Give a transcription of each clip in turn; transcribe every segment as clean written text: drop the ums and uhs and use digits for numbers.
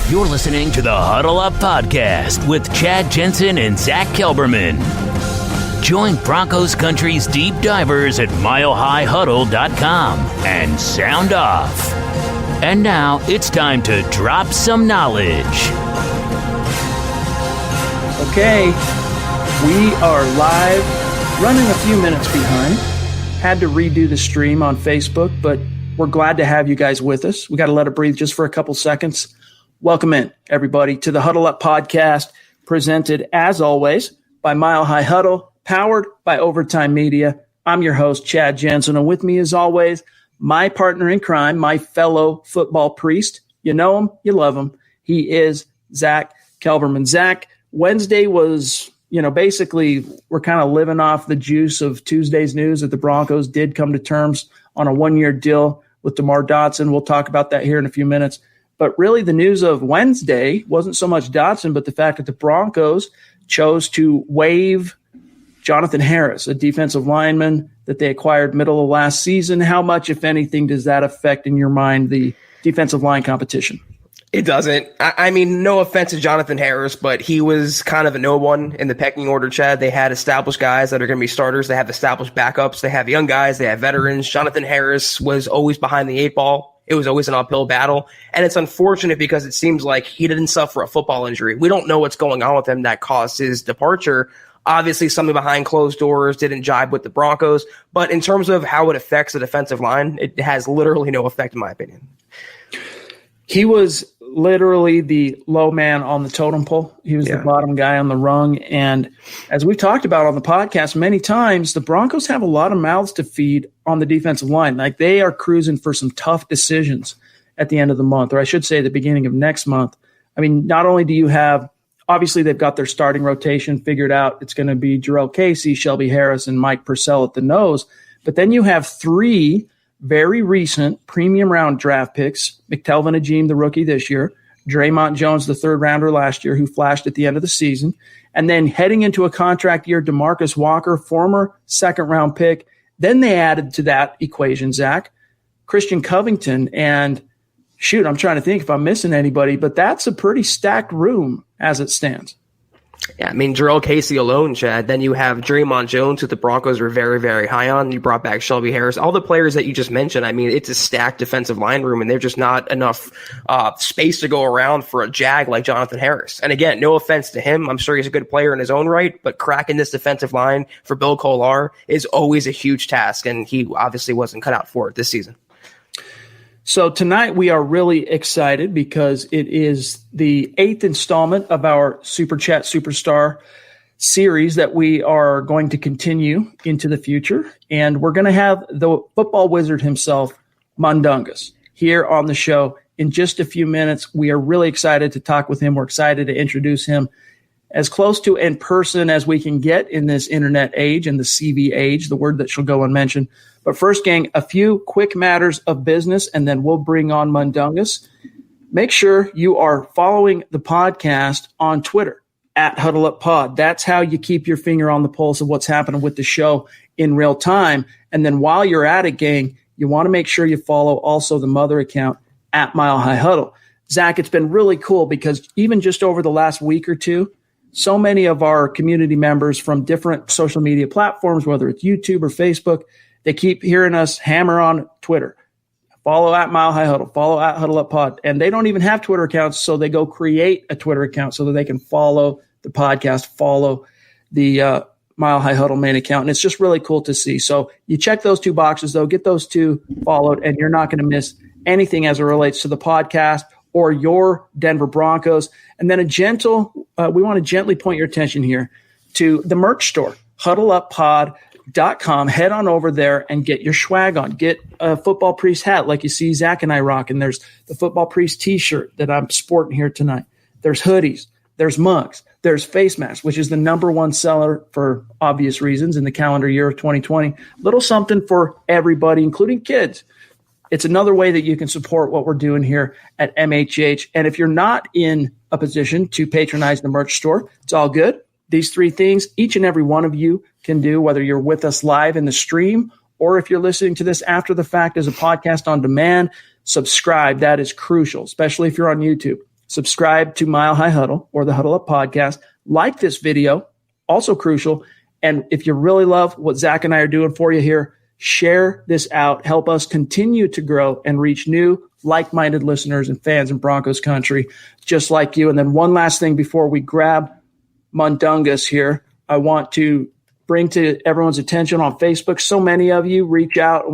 You're listening to the Huddle Up Podcast with Chad Jensen and Zack Kelberman. Join Broncos Country's deep divers at milehighhuddle.com and sound off. And now it's time to drop some knowledge. Okay, we are live, running a few minutes behind. Had to redo the stream on Facebook, but we're glad to have you guys with us. We got to let it breathe just for a couple seconds. Welcome in, everybody, to the Huddle Up Podcast, presented, as always, by Mile High Huddle, powered by Overtime Media. I'm your host, Chad Jensen, and with me, as always, my partner in crime, my fellow football priest. You know him, you love him. He is Zack Kelberman. Zack, Wednesday was, basically we're kind of living off the juice of Tuesday's news that the Broncos did come to terms on a one-year deal with DeMar Dotson. We'll talk about that here in a few minutes. But really the news of Wednesday wasn't so much Dotson, but the fact that the Broncos chose to waive Jonathan Harris, a defensive lineman that they acquired middle of last season. How much, if anything, does that affect, in your mind, the defensive line competition? It doesn't. I mean, no offense to Jonathan Harris, but he was kind of a no one in the pecking order, Chad. They had established guys that are going to be starters. They have established backups. They have young guys. They have veterans. Jonathan Harris was always behind the eight ball. It was always an uphill battle. And it's unfortunate because it seems like he didn't suffer a football injury. We don't know what's going on with him that caused his departure. Obviously, something behind closed doors didn't jibe with the Broncos. But in terms of how it affects the defensive line, it has literally no effect, in my opinion. He was literally the low man on the totem pole. He was the bottom guy on the rung. And as we've talked about on the podcast many times, the Broncos have a lot of mouths to feed on the defensive line. Like, they are cruising for some tough decisions at the end of the month, or I should say the beginning of next month. I mean, not only do you have, obviously they've got their starting rotation figured out. It's going to be Jarrell Casey, Shelby Harris, and Mike Purcell at the nose. But then you have three very recent premium round draft picks: McTelvin Agim, the rookie this year; Draymond Jones, the third rounder last year, who flashed at the end of the season; and then heading into a contract year, DeMarcus Walker, former second round pick. Then they added to that equation, Zach, Christian Covington. And shoot, I'm trying to think if I'm missing anybody, but that's a pretty stacked room as it stands. Yeah, I mean, Jarrell Casey alone, Chad. Then you have Draymond Jones, who the Broncos were very, very high on. You brought back Shelby Harris. All the players that you just mentioned, I mean, it's a stacked defensive line room, and there's just not enough space to go around for a jag like Jonathan Harris. And again, no offense to him. I'm sure he's a good player in his own right, but cracking this defensive line for Bill Kolar is always a huge task, and he obviously wasn't cut out for it this season. So tonight we are really excited because it is the 8th installment of our Super Chat Superstar series that we are going to continue into the future. And we're going to have the football wizard himself, Mundungus, here on the show in just a few minutes. We are really excited to talk with him. We're excited to introduce him as close to in person as we can get in this internet age and the CV age, the word that shall go unmentioned. But first, gang, a few quick matters of business, and then we'll bring on Mundungus. Make sure you are following the podcast on Twitter, @HuddleUpPod. That's how you keep your finger on the pulse of what's happening with the show in real time. And then while you're at it, gang, you want to make sure you follow also the mother account, @MileHighHuddle. Zach, it's been really cool because even just over the last week or two, so many of our community members from different social media platforms, whether it's YouTube or Facebook, they keep hearing us hammer on Twitter. Follow @MileHighHuddle, follow @HuddleUpPod. And they don't even have Twitter accounts, so they go create a Twitter account so that they can follow the podcast, follow the Mile High Huddle main account. And it's just really cool to see. So you check those two boxes, though, get those two followed, and you're not going to miss anything as it relates to the podcast or your Denver Broncos. And then we want to gently point your attention here to the merch store, HuddleUpPod.com. Head on over there and get your swag on. Get a Football Priest hat like you see Zach and I rocking. There's the Football Priest t-shirt that I'm sporting here tonight. There's hoodies. There's mugs. There's face masks, which is the #1 seller for obvious reasons in the calendar year of 2020. Little something for everybody, including kids. It's another way that you can support what we're doing here at MHH. And if you're not in a position to patronize the merch store, it's all good. These three things, each and every one of you can do, whether you're with us live in the stream or if you're listening to this after the fact as a podcast on demand. Subscribe. That is crucial, especially if you're on YouTube. subscribe to Mile High Huddle or the Huddle Up podcast, like this video, also crucial. And if you really love what Zach and I are doing for you here, share this out. Help us continue to grow and reach new like-minded listeners and fans in Broncos country, just like you. And then one last thing before we grab Mundungus here, I want to bring to everyone's attention on Facebook. So many of you reach out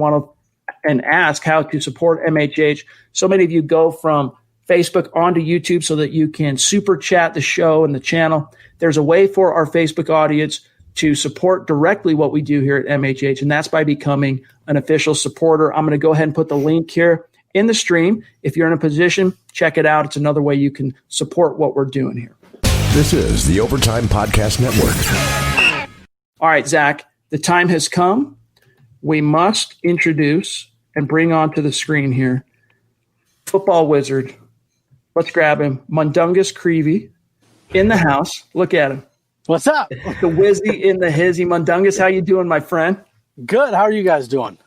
and ask how to support MHH. So many of you go from Facebook onto YouTube so that you can super chat the show and the channel. There's a way for our Facebook audience to support directly what we do here at MHH, and that's by becoming an official supporter. I'm going to go ahead and put the link here in the stream. If you're in a position, check it out. It's another way you can support what we're doing here. This is the Overtime Podcast Network. All right, Zach, the time has come. We must introduce and bring onto the screen here football wizard. Let's grab him. Mundungus Creevey in the house. Look at him. What's up? The Wizzy in the hizzy. Mundungus, how you doing, my friend? Good. How are you guys doing?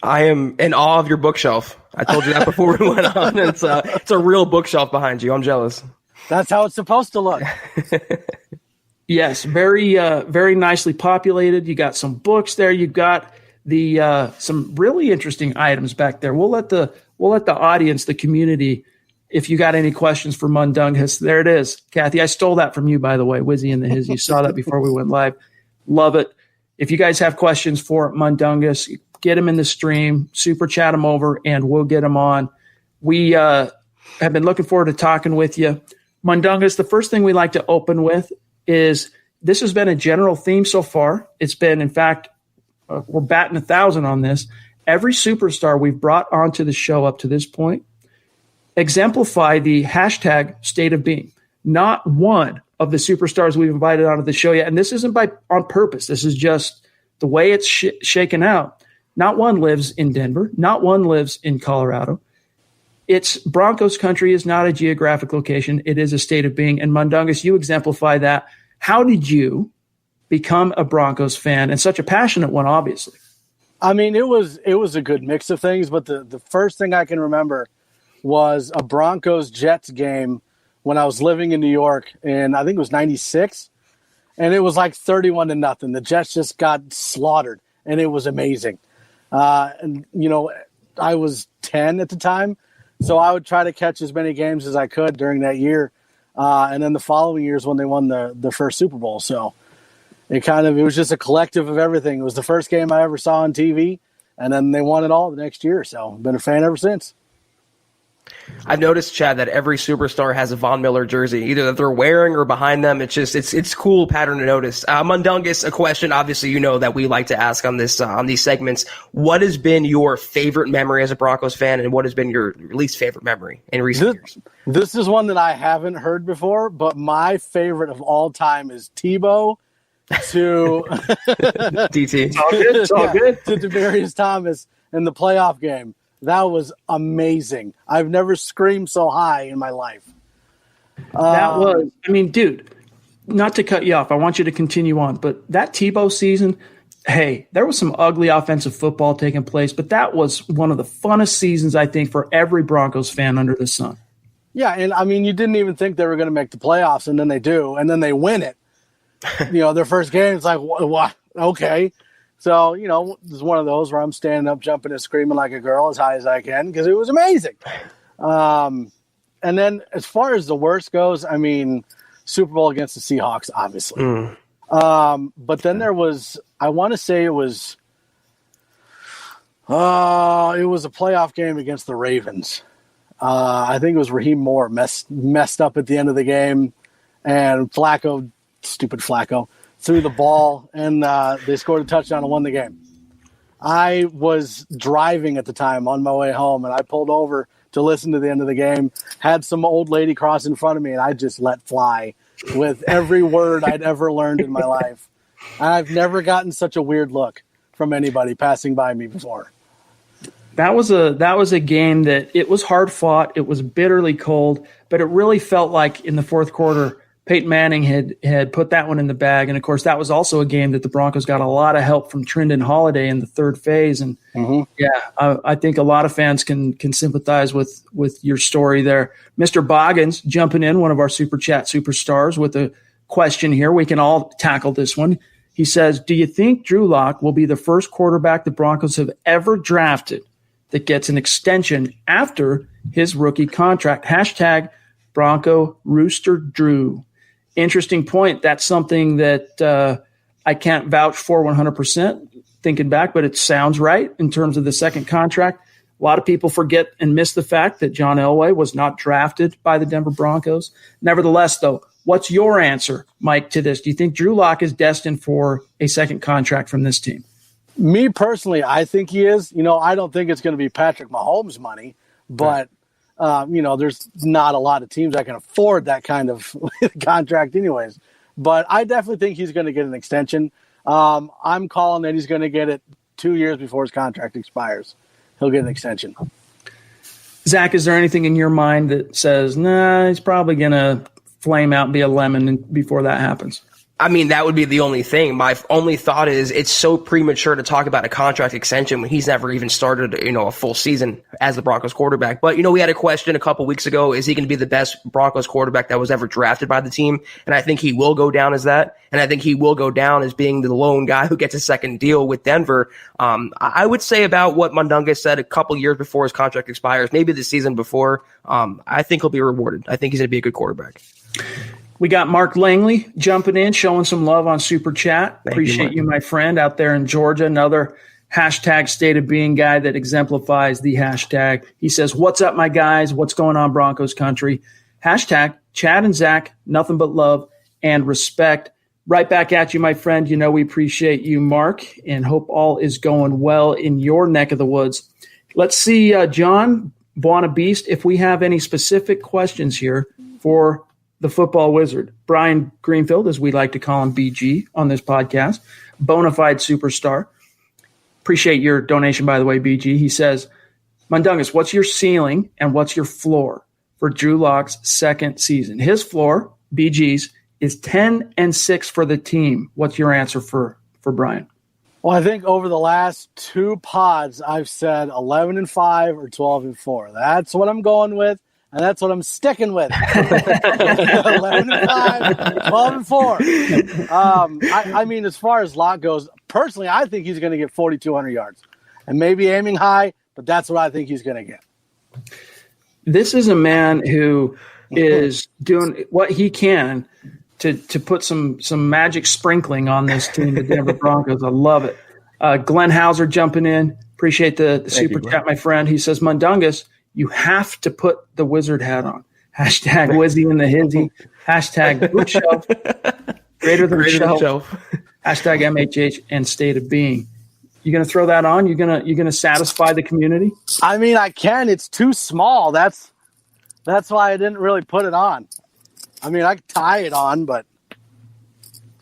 I am in awe of your bookshelf. I told you that before we went on. It's a real bookshelf behind you. I'm jealous. That's how it's supposed to look. Yes, very very nicely populated. You got some books there. You've got the some really interesting items back there. We'll let the audience, the community, if you got any questions for Mundungus, there it is. Kathy, I stole that from you, by the way, Wizzy and the Hizzy. You saw that before we went live. Love it. If you guys have questions for Mundungus, get them in the stream, super chat them over, and we'll get them on. We have been looking forward to talking with you. Mundungus, the first thing we like to open with is this has been a general theme so far. It's been, in fact, we're batting 1,000 on this. Every superstar we've brought onto the show up to this point exemplify the hashtag state of being. Not one of the superstars we've invited onto the show yet, and this isn't on purpose. This is just the way it's shaken out. Not one lives in Denver. Not one lives in Colorado. It's Broncos country is not a geographic location. It is a state of being. And Mundungus, you exemplify that. How did you become a Broncos fan, and such a passionate one, obviously? I mean, it was a good mix of things, but the first thing I can remember was a Broncos-Jets game when I was living in New York, and I think it was 96, and it was like 31-0. The Jets just got slaughtered, and it was amazing. And, you know, I was 10 at the time, so I would try to catch as many games as I could during that year. And then the following years when they won the first Super Bowl. So it was just a collective of everything. It was the first game I ever saw on TV, and then they won it all the next year. So I've been a fan ever since. I've noticed, Chad, that every superstar has a Von Miller jersey, either that they're wearing or behind them. It's cool pattern to notice. Mundungus, a question obviously you know that we like to ask on this on these segments. What has been your favorite memory as a Broncos fan, and what has been your least favorite memory in recent years? This is one that I haven't heard before, but my favorite of all time is Tebow to DT. It's all good. It's all good. To Demaryius Thomas in the playoff game. That was amazing. I've never screamed so high in my life. That was, I mean, dude, not to cut you off, I want you to continue on, but that Tebow season, hey, there was some ugly offensive football taking place, but that was one of the funnest seasons, I think, for every Broncos fan under the sun. Yeah, and I mean, you didn't even think they were going to make the playoffs, and then they do, and then they win it. You know, their first game, it's like, what? Okay. So, you know, this is one of those where I'm standing up, jumping and screaming like a girl as high as I can because it was amazing. And then as far as the worst goes, I mean, Super Bowl against the Seahawks, obviously. But then there was, I want to say it was a playoff game against the Ravens. I think it was Raheem Moore messed up at the end of the game, and Flacco, stupid Flacco, threw the ball, and they scored a touchdown and won the game. I was driving at the time on my way home, and I pulled over to listen to the end of the game, had some old lady cross in front of me, and I just let fly with every word I'd ever learned in my life. And I've never gotten such a weird look from anybody passing by me before. That was a game that it was hard fought. It was bitterly cold, but it really felt like in the fourth quarter Peyton Manning had put that one in the bag. And, of course, that was also a game that the Broncos got a lot of help from Trindon Holiday in the third phase. And, I think a lot of fans can sympathize with your story there. Mr. Boggins jumping in, one of our Super Chat superstars, with a question here. We can all tackle this one. He says, do you think Drew Lock will be the first quarterback the Broncos have ever drafted that gets an extension after his rookie contract? Hashtag Bronco Rooster Drew. Interesting point. That's something that I can't vouch for 100% thinking back, but it sounds right in terms of the second contract. A lot of people forget and miss the fact that John Elway was not drafted by the Denver Broncos. Nevertheless, though, what's your answer, Mike, to this? Do you think Drew Lock is destined for a second contract from this team? Me personally, I think he is. I don't think it's going to be Patrick Mahomes money, but there's not a lot of teams that can afford that kind of contract anyways. But I definitely think he's going to get an extension. I'm calling that he's going to get it 2 years before his contract expires. He'll get an extension. Zach, is there anything in your mind that says, nah, he's probably going to flame out and be a lemon before that happens? I mean, that would be the only thing. My only thought is it's so premature to talk about a contract extension when he's never even started, a full season as the Broncos quarterback. But, we had a question a couple weeks ago. Is he going to be the best Broncos quarterback that was ever drafted by the team? And I think he will go down as that. And I think he will go down as being the lone guy who gets a second deal with Denver. I would say about what Mundungus said a couple years before his contract expires, maybe the season before. I think he'll be rewarded. I think he's going to be a good quarterback. We got Mark Langley jumping in, showing some love on Super Chat. Appreciate you, my friend, out there in Georgia. Another hashtag state of being guy that exemplifies the hashtag. He says, what's up, my guys? What's going on, Broncos country? Hashtag Chad and Zach, nothing but love and respect. Right back at you, my friend. We appreciate you, Mark, and hope all is going well in your neck of the woods. Let's see, John Buonabeast, if we have any specific questions here for the football wizard, Brian Greenfield, as we like to call him, BG, on this podcast, bona fide superstar. Appreciate your donation, by the way, BG. He says, Mundungus, what's your ceiling and what's your floor for Drew Lock's second season? His floor, BG's, is 10-6 for the team. What's your answer for Brian? Well, I think over the last two pods, I've said 11-5 or 12-4. That's what I'm going with. And that's what I'm sticking with. 11-5, 12-4. I mean, as far as Locke goes, personally, I think he's going to get 4,200 yards. And maybe aiming high, but that's what I think he's going to get. This is a man who is doing what he can to put some magic sprinkling on this team, the Denver Broncos. I love it. Glenn Hauser jumping in. Appreciate the super chat, my friend. He says, Mundungus, you have to put the wizard hat on. Hashtag Wizzy in the Hizzy. Hashtag bookshelf. Greater than shelf. Hashtag MHH and state of being. You gonna throw that on? You gonna satisfy the community? I mean, I can. It's too small. That's why I didn't really put it on. I mean, I could tie it on, but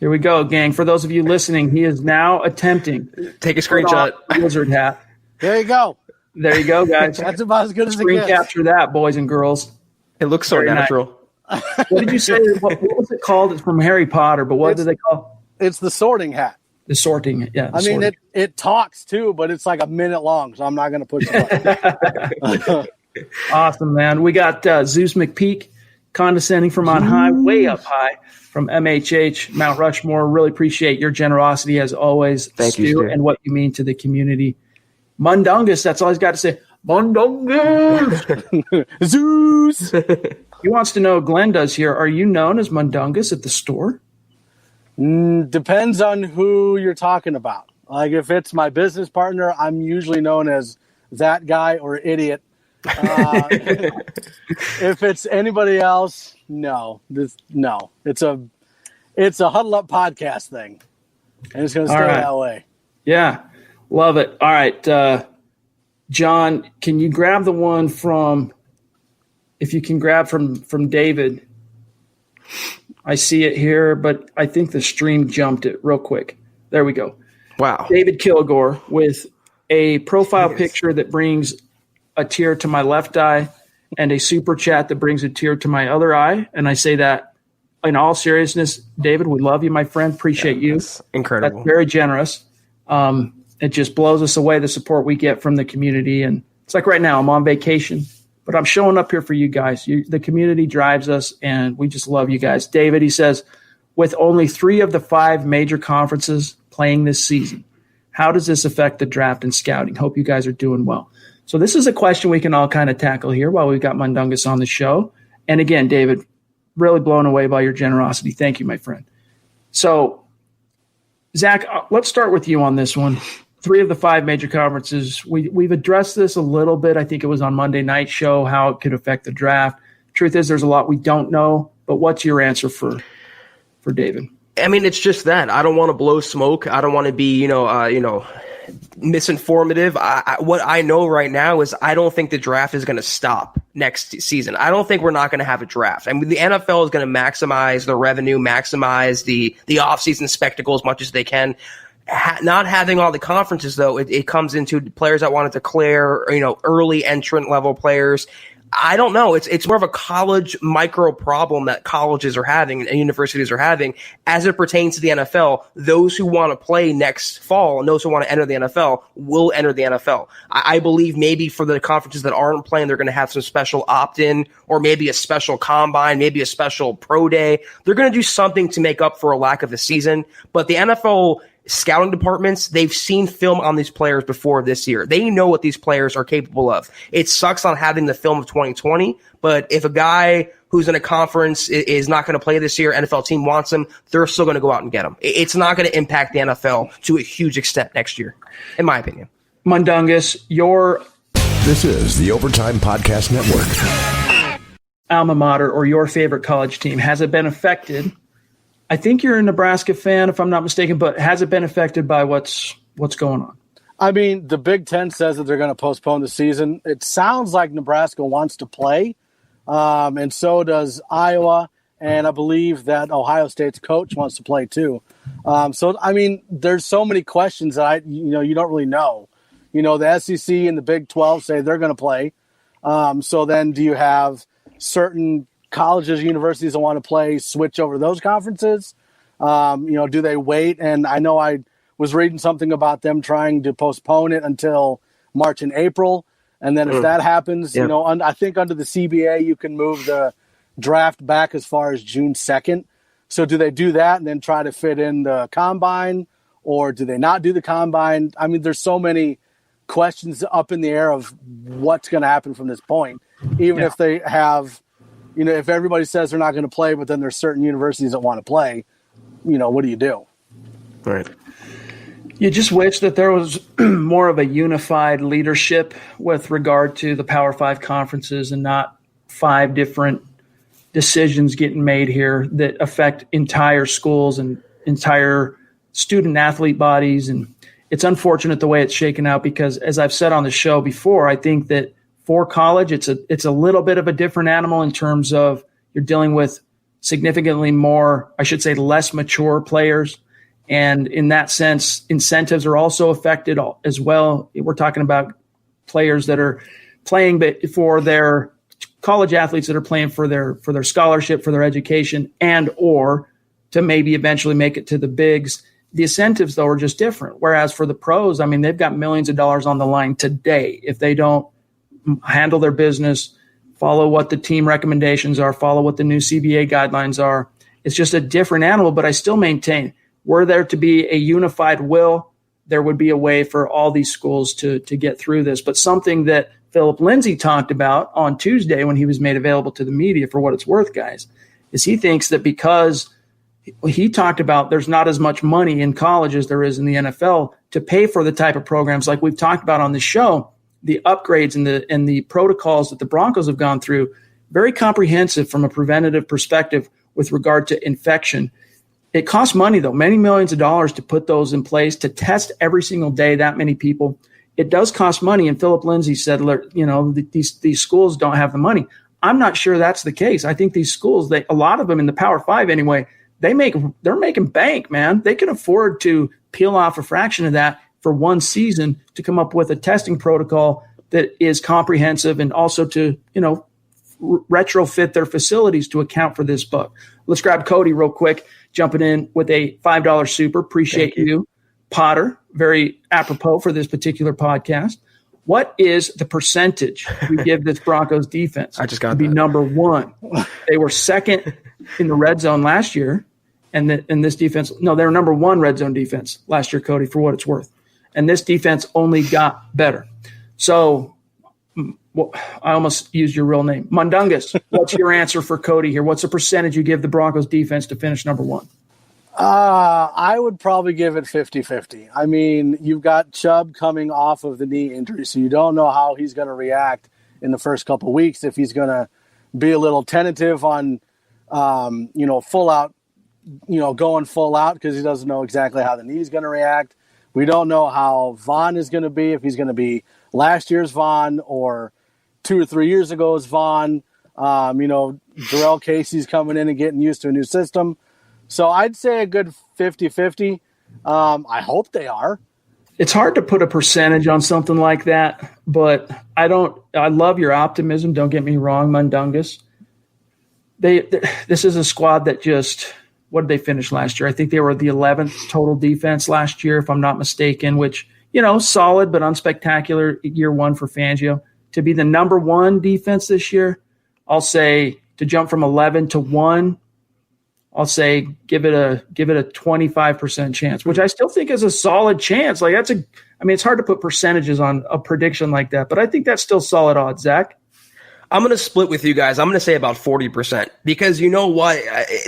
here we go, gang. For those of you listening, he is now attempting. Take a screenshot. The wizard hat. There you go. There you go, guys. That's about as good as it gets. Screen capture that, boys and girls. It looks so natural. Nice. What did you say? What was it called? It's from Harry Potter, but what do they call? It's the sorting hat. The sorting, yeah. I mean, it talks too, but it's like a minute long, so I'm not going to push it. Awesome, man. We got Zeus McPeak condescending from on high, way up high from MHH, Mount Rushmore. Really appreciate your generosity as always, Thank you, Stu, and what you mean to the community. Mundungus, that's all he's got to say. Mundungus! Zeus! He wants to know, Glenn does here, are you known as Mundungus at the store? Depends on who you're talking about. Like, if it's my business partner, I'm usually known as that guy or idiot. If it's anybody else, no. It's a Huddle Up podcast thing. And it's going to stay that way. Yeah. Love it. All right. John, can you grab the one from David? I see it here, but I think the stream jumped it real quick. There we go. Wow. David Kilgore with a profile picture that brings a tear to my left eye and a super chat that brings a tear to my other eye. And I say that in all seriousness, David, we love you, my friend. Appreciate you. That's incredible. That's very generous. It just blows us away, the support we get from the community. And it's like right now, I'm on vacation, but I'm showing up here for you guys. The community drives us, and we just love you guys. David, he says, with only 3 of the 5 major conferences playing this season, how does this affect the draft and scouting? Hope you guys are doing well. So this is a question we can all kind of tackle here while we've got Mundungus on the show. And again, David, really blown away by your generosity. Thank you, my friend. So, Zach, let's start with you on this one. 3 of the 5 major conferences. We've addressed this a little bit. I think it was on Monday Night Show, how it could affect the draft. Truth is, there's a lot we don't know. But what's your answer for David? I mean, it's just that. I don't want to blow smoke. I don't want to be, misinformative. What I know right now is I don't think the draft is going to stop next season. I don't think we're not going to have a draft. I mean, the NFL is going to maximize the revenue, maximize the offseason spectacle as much as they can. Not having all the conferences, though, it comes into players that want to declare, early entrant level players. I don't know. It's more of a college micro problem that colleges are having and universities are having as it pertains to the NFL. Those who want to play next fall and those who want to enter the NFL will enter the NFL. I believe maybe for the conferences that aren't playing, they're going to have some special opt-in or maybe a special combine, maybe a special pro day. They're going to do something to make up for a lack of the season. But the NFL scouting departments, they've seen film on these players before this year. They know what these players are capable of. It sucks on having the film of 2020, but if a guy who's in a conference is not going to play this year, NFL team wants him, they're still going to go out and get him. It's not going to impact the NFL to a huge extent next year, in my opinion. Mundungus, This is the Overtime Podcast Network. Alma mater or your favorite college team, has it been affected? I think you're a Nebraska fan, if I'm not mistaken, but has it been affected by what's going on? I mean, the Big Ten says that they're going to postpone the season. It sounds like Nebraska wants to play, and so does Iowa, and I believe that Ohio State's coach wants to play too. So, I mean, there's so many questions that you don't really know. The SEC and the Big 12 say they're going to play. So then do you have certain colleges, universities that want to play switch over to those conferences? Do they wait? And I know I was reading something about them trying to postpone it until March and April. And then if that happens, I think under the CBA, you can move the draft back as far as June 2nd. So do they do that and then try to fit in the combine, or do they not do the combine? I mean, there's so many questions up in the air of what's going to happen from this point, even if they have, if everybody says they're not going to play, but then there's certain universities that want to play, what do you do? Right. You just wish that there was more of a unified leadership with regard to the Power 5 conferences and not 5 different decisions getting made here that affect entire schools and entire student athlete bodies. And it's unfortunate the way it's shaken out because, as I've said on the show before, I think that for college, it's a little bit of a different animal in terms of you're dealing with significantly more, I should say, less mature players. And in that sense, incentives are also affected as well. We're talking about players that are playing for their college athletes that are playing for their scholarship, for their education, and or to maybe eventually make it to the bigs. The incentives, though, are just different. Whereas for the pros, I mean, they've got millions of dollars on the line today. If they don't handle their business, follow what the team recommendations are, follow what the new CBA guidelines are, it's just a different animal. But I still maintain, were there to be a unified will, there would be a way for all these schools to get through this. But something that Philip Lindsay talked about on Tuesday when he was made available to the media, for what it's worth, guys, is he thinks that because he talked about there's not as much money in college as there is in the NFL to pay for the type of programs like we've talked about on the show, the upgrades and the protocols that the Broncos have gone through, very comprehensive from a preventative perspective with regard to infection. It costs money, though, many millions of dollars to put those in place, to test every single day that many people. It does cost money. And Philip Lindsay said, these schools don't have the money. I'm not sure that's the case. I think these schools, a lot of them in the Power 5 anyway, they're making bank, man. They can afford to peel off a fraction of that for one season to come up with a testing protocol that is comprehensive and also to, retrofit their facilities to account for this bug. Let's grab Cody real quick, jumping in with a $5 super. Appreciate you. Potter, very apropos for this particular podcast. What is the percentage we give this Broncos defense? I just got to be number one. They were second in the red zone last year, and this defense, no, they were number one red zone defense last year, Cody, for what it's worth. And this defense only got better. So I almost used your real name. Mundungus, what's your answer for Cody here? What's the percentage you give the Broncos defense to finish number one? I would probably give it 50-50. I mean, you've got Chubb coming off of the knee injury, so you don't know how he's going to react in the first couple of weeks, if he's going to be a little tentative on, full out, going full out because he doesn't know exactly how the knee is going to react. We don't know how Vaughn is going to be, if he's going to be last year's Vaughn or 2 or 3 years ago's Vaughn. Darrell Casey's coming in and getting used to a new system. So I'd say a good 50-50. I hope they are. It's hard to put a percentage on something like that, but I love your optimism. Don't get me wrong, Mundungus. This is a squad that just, what did they finish last year? I think they were the 11th total defense last year, if I'm not mistaken, which, solid but unspectacular year one for Fangio. To be the number one defense this year, I'll say to jump from 11 to 1, I'll say give it a 25% chance, which I still think is a solid chance. Like it's hard to put percentages on a prediction like that, but I think that's still solid odds, Zach. I'm going to split with you guys. I'm going to say about 40% because you know what?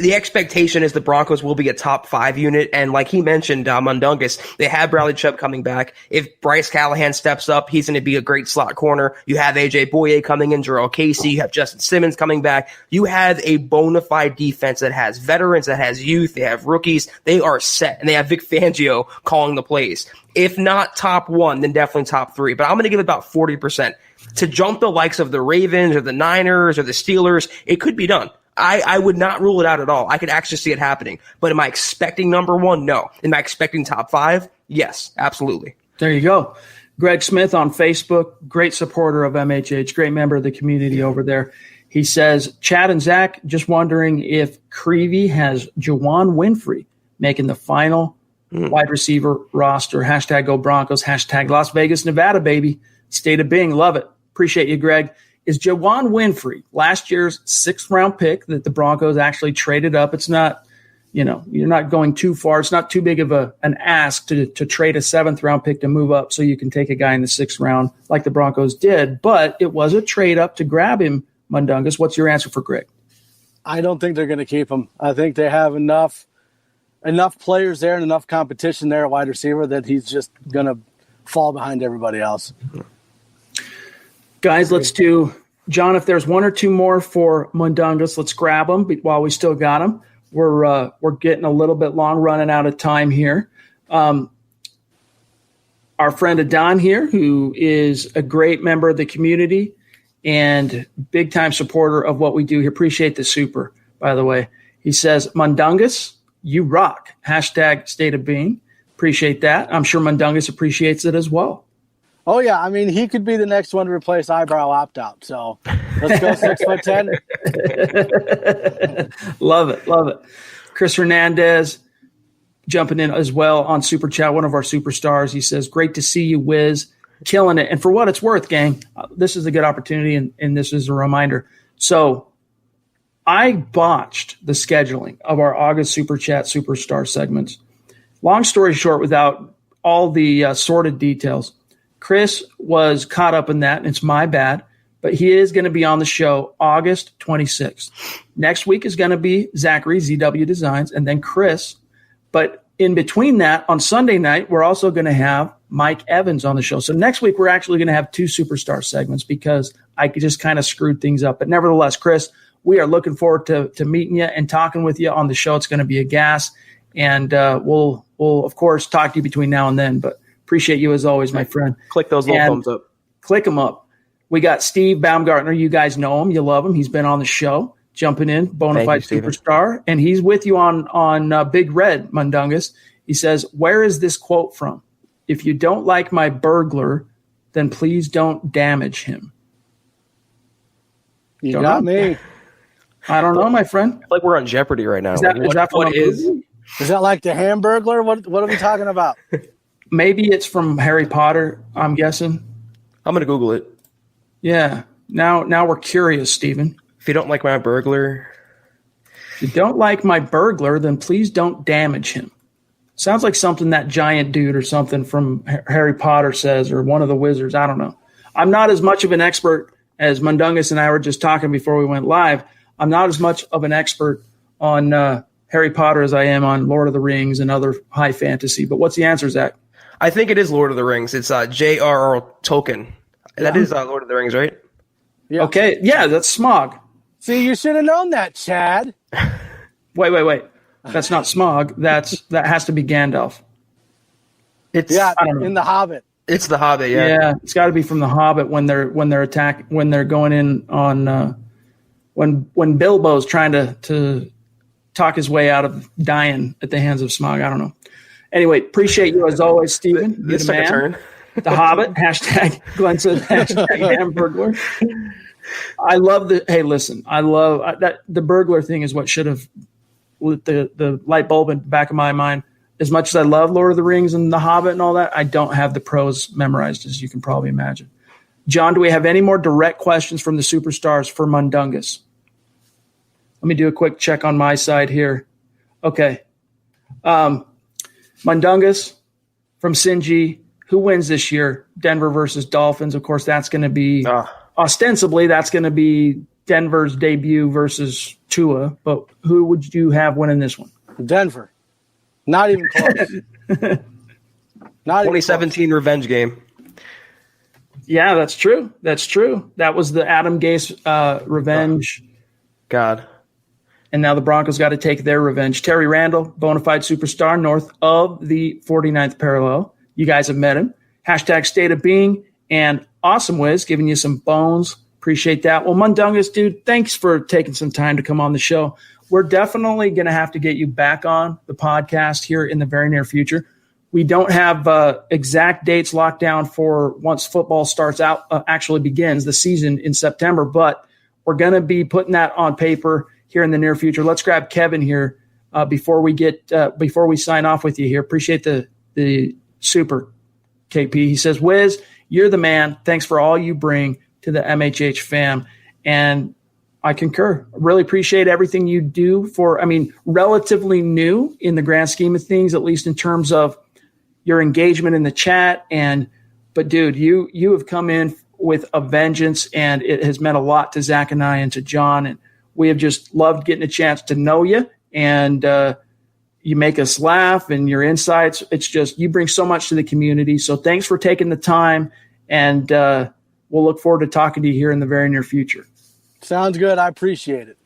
The expectation is the Broncos will be a top 5 unit. And like he mentioned, Mundungus, they have Bradley Chubb coming back. If Bryce Callahan steps up, he's going to be a great slot corner. You have AJ Boye coming in, Darrell Casey. You have Justin Simmons coming back. You have a bona fide defense that has veterans, that has youth. They have rookies. They are set. And they have Vic Fangio calling the plays. If not top 1, then definitely top 3. But I'm going to give it about 40%. To jump the likes of the Ravens or the Niners or the Steelers, it could be done. I would not rule it out at all. I could actually see it happening. But am I expecting number 1? No. Am I expecting top 5? Yes, absolutely. There you go. Greg Smith on Facebook, great supporter of MHH, great member of the community over there. He says, Chad and Zach, just wondering if Creevey has Juwan Winfrey making the final wide receiver roster. # Go Broncos, # Las Vegas, Nevada, baby. State of Bing, love it. Appreciate you, Greg. Is Juwan Winfrey, last year's 6th-round pick that the Broncos actually traded up? It's not, you're not going too far. It's not too big of an ask to trade a 7th-round pick to move up so you can take a guy in the 6th round like the Broncos did. But it was a trade up to grab him, Mundungus. What's your answer for Greg? I don't think they're going to keep him. I think they have enough players there and enough competition there at wide receiver that he's just going to fall behind everybody else. Guys, let's do, John, if there's 1 or 2 more for Mundungus, let's grab them while we still got them. We're getting a little bit long, running out of time here. Our friend Adon here, who is a great member of the community and big-time supporter of what we do here. Appreciate the super, by the way. He says, Mundungus, you rock. # State of Being. Appreciate that. I'm sure Mundungus appreciates it as well. Oh, yeah. I mean, he could be the next one to replace Eyebrow Opt-Out. So let's go 6'10". Love it. Love it. Chris Hernandez jumping in as well on Super Chat, one of our superstars. He says, great to see you, Wiz. Killing it. And for what it's worth, gang, this is a good opportunity, and this is a reminder. So I botched the scheduling of our August Super Chat Superstar segments. Long story short, without all the sordid details, Chris was caught up in that, and it's my bad, but he is going to be on the show August 26th. Next week is going to be Zachary, ZW Designs, and then Chris. But in between that, on Sunday night, we're also going to have Mike Evans on the show. So next week, we're actually going to have 2 superstar segments because I just kind of screwed things up. But nevertheless, Chris, we are looking forward to meeting you and talking with you on the show. It's going to be a gas, and we'll of course talk to you between now and then. But appreciate you as always, my friend. Click those little thumbs up. Click them up. We got Steve Baumgartner. You guys know him. You love him. He's been on the show, jumping in, bona fide superstar. And he's with you on Big Red, Mundungus. He says, where is this quote from? If you don't like my burglar, then please don't damage him. You got me. I don't know, my friend. I feel like we're on Jeopardy right now. Is that what is? Is that like the Hamburglar? What are we talking about? Maybe it's from Harry Potter, I'm guessing. I'm going to Google it. Yeah. Now we're curious, Stephen. If you don't like my burglar. If you don't like my burglar, then please don't damage him. Sounds like something that giant dude or something from Harry Potter says, or one of the wizards. I don't know. I'm not as much of an expert as Mundungus and I were just talking before we went live. I'm not as much of an expert on Harry Potter as I am on Lord of the Rings and other high fantasy. But what's the answer, Zach? I think it is Lord of the Rings. It's J.R.R. Tolkien. That is Lord of the Rings, right? Yeah. Okay. Yeah, that's Smaug. See, you should have known that, Chad. Wait. That's not Smaug. That has to be Gandalf. It's in The Hobbit. It's The Hobbit, yeah. Yeah, it's got to be from The Hobbit when they're going in on when Bilbo's trying to talk his way out of dying at the hands of Smaug. I don't know. Anyway, appreciate you as always, Stephen. This took a turn. The Hobbit, hashtag Glenn says, hashtag Hamburglar. I love I love that the burglar thing is what should have lit the light bulb in the back of my mind. As much as I love Lord of the Rings and The Hobbit and all that, I don't have the prose memorized, as you can probably imagine. John, do we have any more direct questions from the superstars for Mundungus? Let me do a quick check on my side here. Okay. Mundungus from Sinji, who wins this year? Denver versus Dolphins. Of course, that's going to be ostensibly that's going to be Denver's debut versus Tua. But who would you have winning this one? Denver. Not even close. 2017 revenge game. Yeah, that's true. That was the Adam Gase revenge. God. And now the Broncos got to take their revenge. Terry Randall, bona fide superstar north of the 49th parallel. You guys have met him. Hashtag state of being and Awesome Wiz giving you some bones. Appreciate that. Well, Mundungus, dude, thanks for taking some time to come on the show. We're definitely going to have to get you back on the podcast here in the very near future. We don't have exact dates locked down for once football starts out, actually begins the season in September, but we're going to be putting that on paper here in the near future. Let's grab Kevin here before we sign off with you here. Appreciate the super KP. He says, Wiz, you're the man. Thanks for all you bring to the MHH fam. And I concur. Really appreciate everything you do relatively new in the grand scheme of things, at least in terms of your engagement in the chat. But dude, you have come in with a vengeance, and it has meant a lot to Zach and I and to John. And we have just loved getting a chance to know you, and you make us laugh, and your insights. It's just, you bring so much to the community. So thanks for taking the time, and we'll look forward to talking to you here in the very near future. Sounds good. I appreciate it.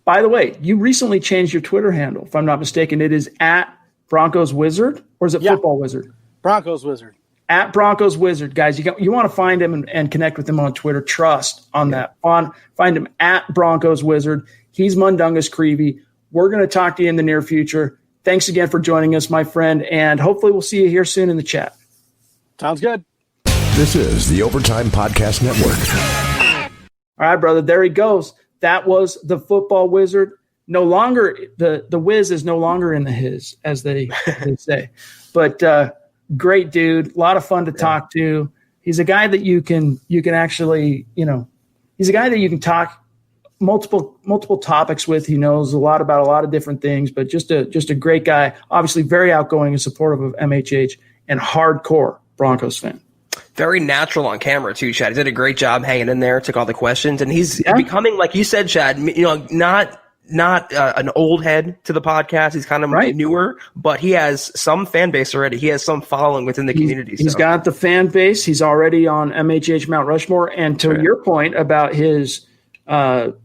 By the way, you recently changed your Twitter handle, if I'm not mistaken. It is at Broncos Wizard, or is it Football Wizard? Broncos Wizard. At Broncos Wizard, guys. You want to find him and connect with him on Twitter. Trust on that. Find him at Broncos Wizard. He's Mundungus Creevey. We're going to talk to you in the near future. Thanks again for joining us, my friend, and hopefully we'll see you here soon in the chat. Sounds good. This is the Overtime Podcast Network. All right, brother. There he goes. That was the Football Wizard. No longer the Wiz is no longer in the his, as they say. But great dude, a lot of fun to talk to. He's a guy that you can actually, he's a guy that you can talk multiple topics with. He knows a lot about a lot of different things, but just a great guy. Obviously, very outgoing and supportive of MHH and hardcore Broncos fan. Very natural on camera too, Chad. He did a great job hanging in there, took all the questions, and he's becoming, like you said, Chad. Not an old head to the podcast. He's kind of newer, but he has some fan base already. He has some following within the community. He's got the fan base. He's already on MHH Mount Rushmore. And to your point about his charisma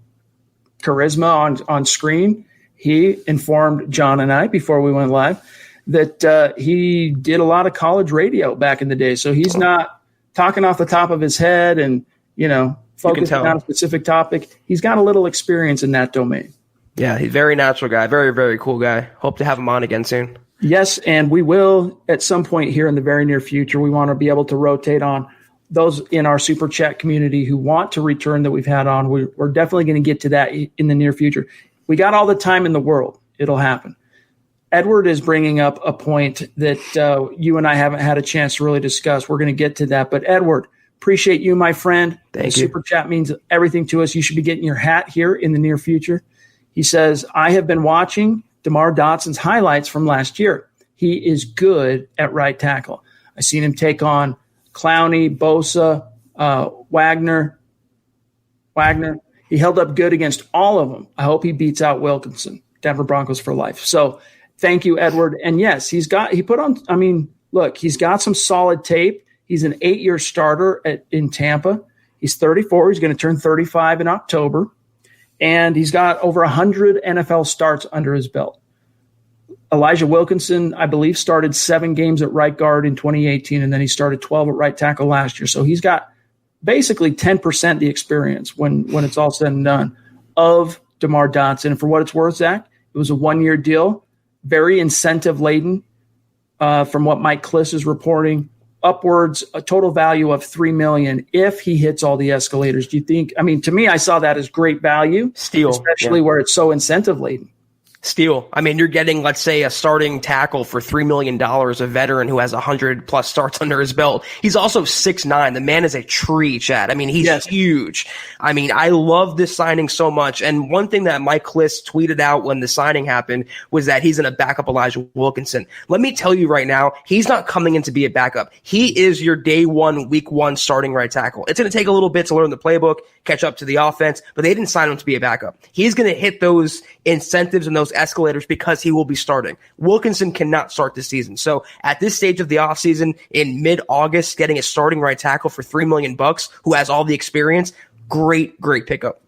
on screen, he informed John and I before we went live that he did a lot of college radio back in the day. So he's not talking off the top of his head and, focusing on a specific topic. He's got a little experience in that domain. Yeah, he's a very natural guy. Very, very cool guy. Hope to have him on again soon. Yes, and we will at some point here in the very near future. We want to be able to rotate on those in our Super Chat community who want to return that we've had on, we're definitely going to get to that in the near future. We got all the time in the world. It'll happen. Edward is bringing up a point that you and I haven't had a chance to really discuss. We're going to get to that. But Edward, appreciate you, my friend. Thank you. Super Chat means everything to us. You should be getting your hat here in the near future. He says, I have been watching DeMar Dotson's highlights from last year. He is good at right tackle. I've seen him take on Clowney, Bosa, Wagner. He held up good against all of them. I hope he beats out Wilkinson. Denver Broncos for life. So thank you, Edward. And yes, he's got some solid tape. He's an 8-year starter in Tampa. He's 34. He's going to turn 35 in October. And he's got over 100 NFL starts under his belt. Elijah Wilkinson, I believe, started 7 games at right guard in 2018, and then he started 12 at right tackle last year. So he's got basically 10% the experience when it's all said and done of DeMar Dotson. And for what it's worth, Zach, it was a 1-year deal, very incentive-laden from what Mike Kliss is reporting, upwards a total value of $3 million if he hits all the escalators. Do you think – I mean, to me, I saw that as great value, steal, especially where it's so incentive-laden. Steal. I mean, you're getting, let's say, a starting tackle for $3 million, a veteran who has 100+ starts under his belt. He's also 6'9". The man is a tree, Chad. I mean, he's huge. I mean, I love this signing so much. And one thing that Mike Kliss tweeted out when the signing happened was that he's going to back up Elijah Wilkinson. Let me tell you right now, he's not coming in to be a backup. He is your day one, week one starting right tackle. It's going to take a little bit to learn the playbook, catch up to the offense, but they didn't sign him to be a backup. He's going to hit those incentives and those escalators because he will be starting. Wilkinson cannot start this season. So at this stage of the offseason, in mid-August, getting a starting right tackle for $3 million who has all the experience, great pickup.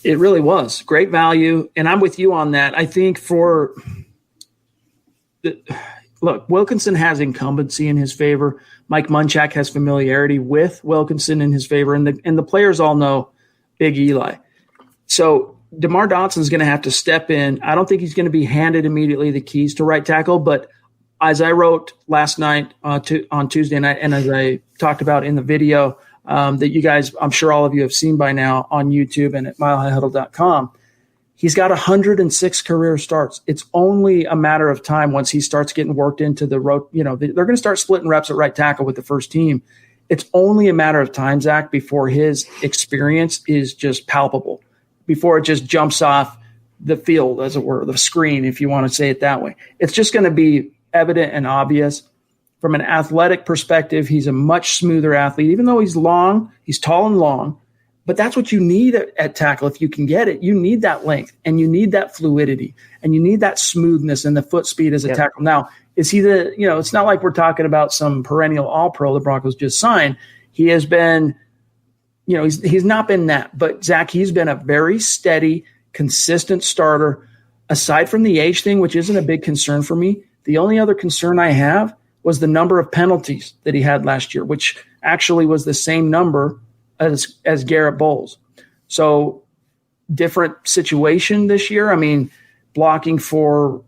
It really was. Great value. And I'm with you on that. I think look, Wilkinson has incumbency in his favor. Mike Munchak has familiarity with Wilkinson in his favor. And the players all know Big Eli. So DeMar Dotson is going to have to step in. I don't think he's going to be handed immediately the keys to right tackle, but as I wrote last night on Tuesday night, and as I talked about in the video that you guys, I'm sure all of you have seen by now on YouTube and at milehighhuddle.com, he's got 106 career starts. It's only a matter of time once he starts getting worked into the road. You know, they're going to start splitting reps at right tackle with the first team. It's only a matter of time, Zach, before his experience is just palpable, before it just jumps off the field, as it were, the screen, if you want to say it that way. It's just going to be evident and obvious. From an athletic perspective, he's a much smoother athlete. Even though he's long, he's tall and long, but that's what you need at tackle. If you can get it, you need that length, and you need that fluidity, and you need that smoothness and the foot speed as a tackle. Now, is he it's not like we're talking about some perennial all-pro the Broncos just signed. He has been – he's not been that. But, Zach, he's been a very steady, consistent starter. Aside from the age thing, which isn't a big concern for me, the only other concern I have was the number of penalties that he had last year, which actually was the same number as Garrett Bowles. So different situation this year. I mean, blocking for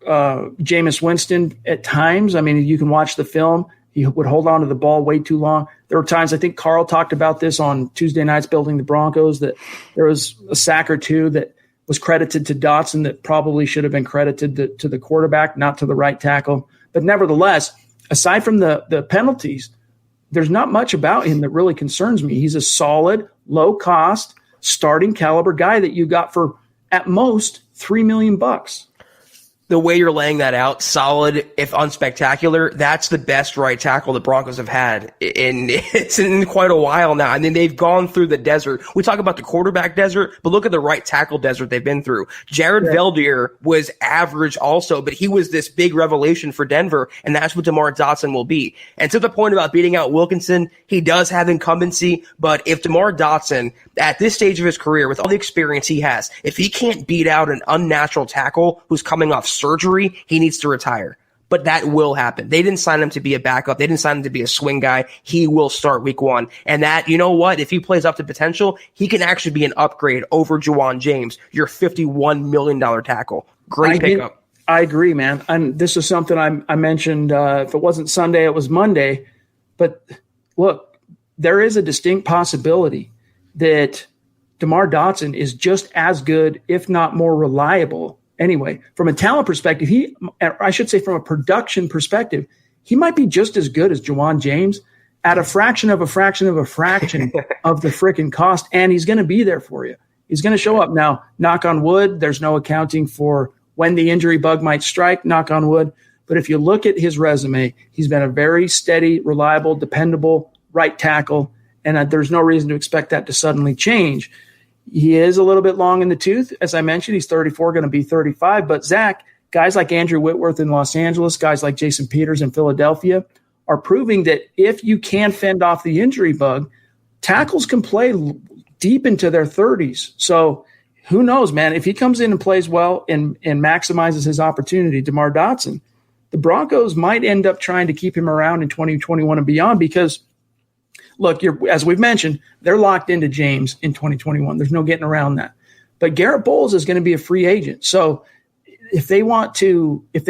Jameis Winston at times. I mean, you can watch the film. He would hold on to the ball way too long. There were times, I think Carl talked about this on Tuesday nights building the Broncos, that there was a sack or two that was credited to Dotson that probably should have been credited to the quarterback, not to the right tackle. But nevertheless, aside from the penalties, there's not much about him that really concerns me. He's a solid, low-cost, starting caliber guy that you got for, at most, $3 million. The way you're laying that out, solid, if unspectacular, that's the best right tackle the Broncos have had it's in quite a while now. I mean, they've gone through the desert. We talk about the quarterback desert, but look at the right tackle desert they've been through. Jared Veldheer was average also, but he was this big revelation for Denver, and that's what DeMar Dotson will be. And to the point about beating out Wilkinson, he does have incumbency, but if DeMar Dotson, at this stage of his career, with all the experience he has, if he can't beat out an unnatural tackle who's coming off surgery, he needs to retire. But that will happen. They didn't sign him to be a backup. They didn't sign him to be a swing guy. He will start week one. And that, you know what? If he plays up to potential, he can actually be an upgrade over Juwan James, your $51 million tackle. Great pickup. I agree, man. And this is something I mentioned. If it wasn't Sunday, it was Monday. But look, there is a distinct possibility that DeMar Dotson is just as good, if not more reliable. Anyway, from a talent perspective, I should say from a production perspective, he might be just as good as Juwan James at a fraction of a fraction of a fraction of the freaking cost, and he's going to be there for you. He's going to show up. Now, knock on wood, there's no accounting for when the injury bug might strike, knock on wood. But if you look at his resume, he's been a very steady, reliable, dependable right tackle, and there's no reason to expect that to suddenly change. He is a little bit long in the tooth. As I mentioned, he's 34, going to be 35. But, Zach, guys like Andrew Whitworth in Los Angeles, guys like Jason Peters in Philadelphia are proving that if you can fend off the injury bug, tackles can play deep into their 30s. So who knows, man? If he comes in and plays well and maximizes his opportunity, DeMar Dotson, the Broncos might end up trying to keep him around in 2021 and beyond because, look, as we've mentioned, they're locked into James in 2021. There's no getting around that. But Garrett Bowles is going to be a free agent. So if they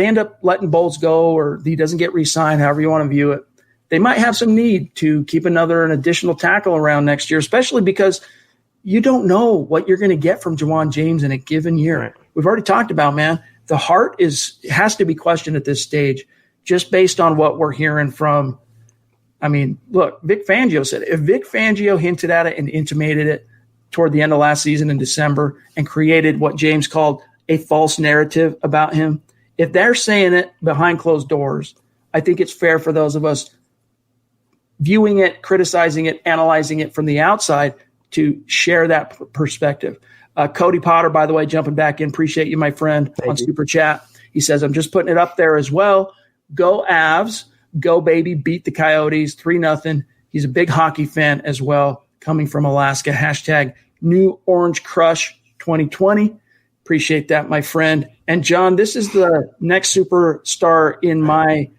end up letting Bowles go or he doesn't get re-signed, however you want to view it, they might have some need to keep an additional tackle around next year, especially because you don't know what you're going to get from Juwan James in a given year. Right. We've already talked about, man, the heart has to be questioned at this stage just based on what we're hearing from. I mean, look, Vic Fangio said it. If Vic Fangio hinted at it and intimated it toward the end of last season in December and created what James called a false narrative about him, if they're saying it behind closed doors, I think it's fair for those of us viewing it, criticizing it, analyzing it from the outside to share that perspective. Cody Potter, by the way, jumping back in. Appreciate you, my friend, on Super Chat. He says, I'm just putting it up there as well. Go Avs. Go, baby. Beat the Coyotes 3-0. He's a big hockey fan as well, coming from Alaska. Hashtag New Orange Crush 2020. Appreciate that, my friend. And, John, this is the next superstar in my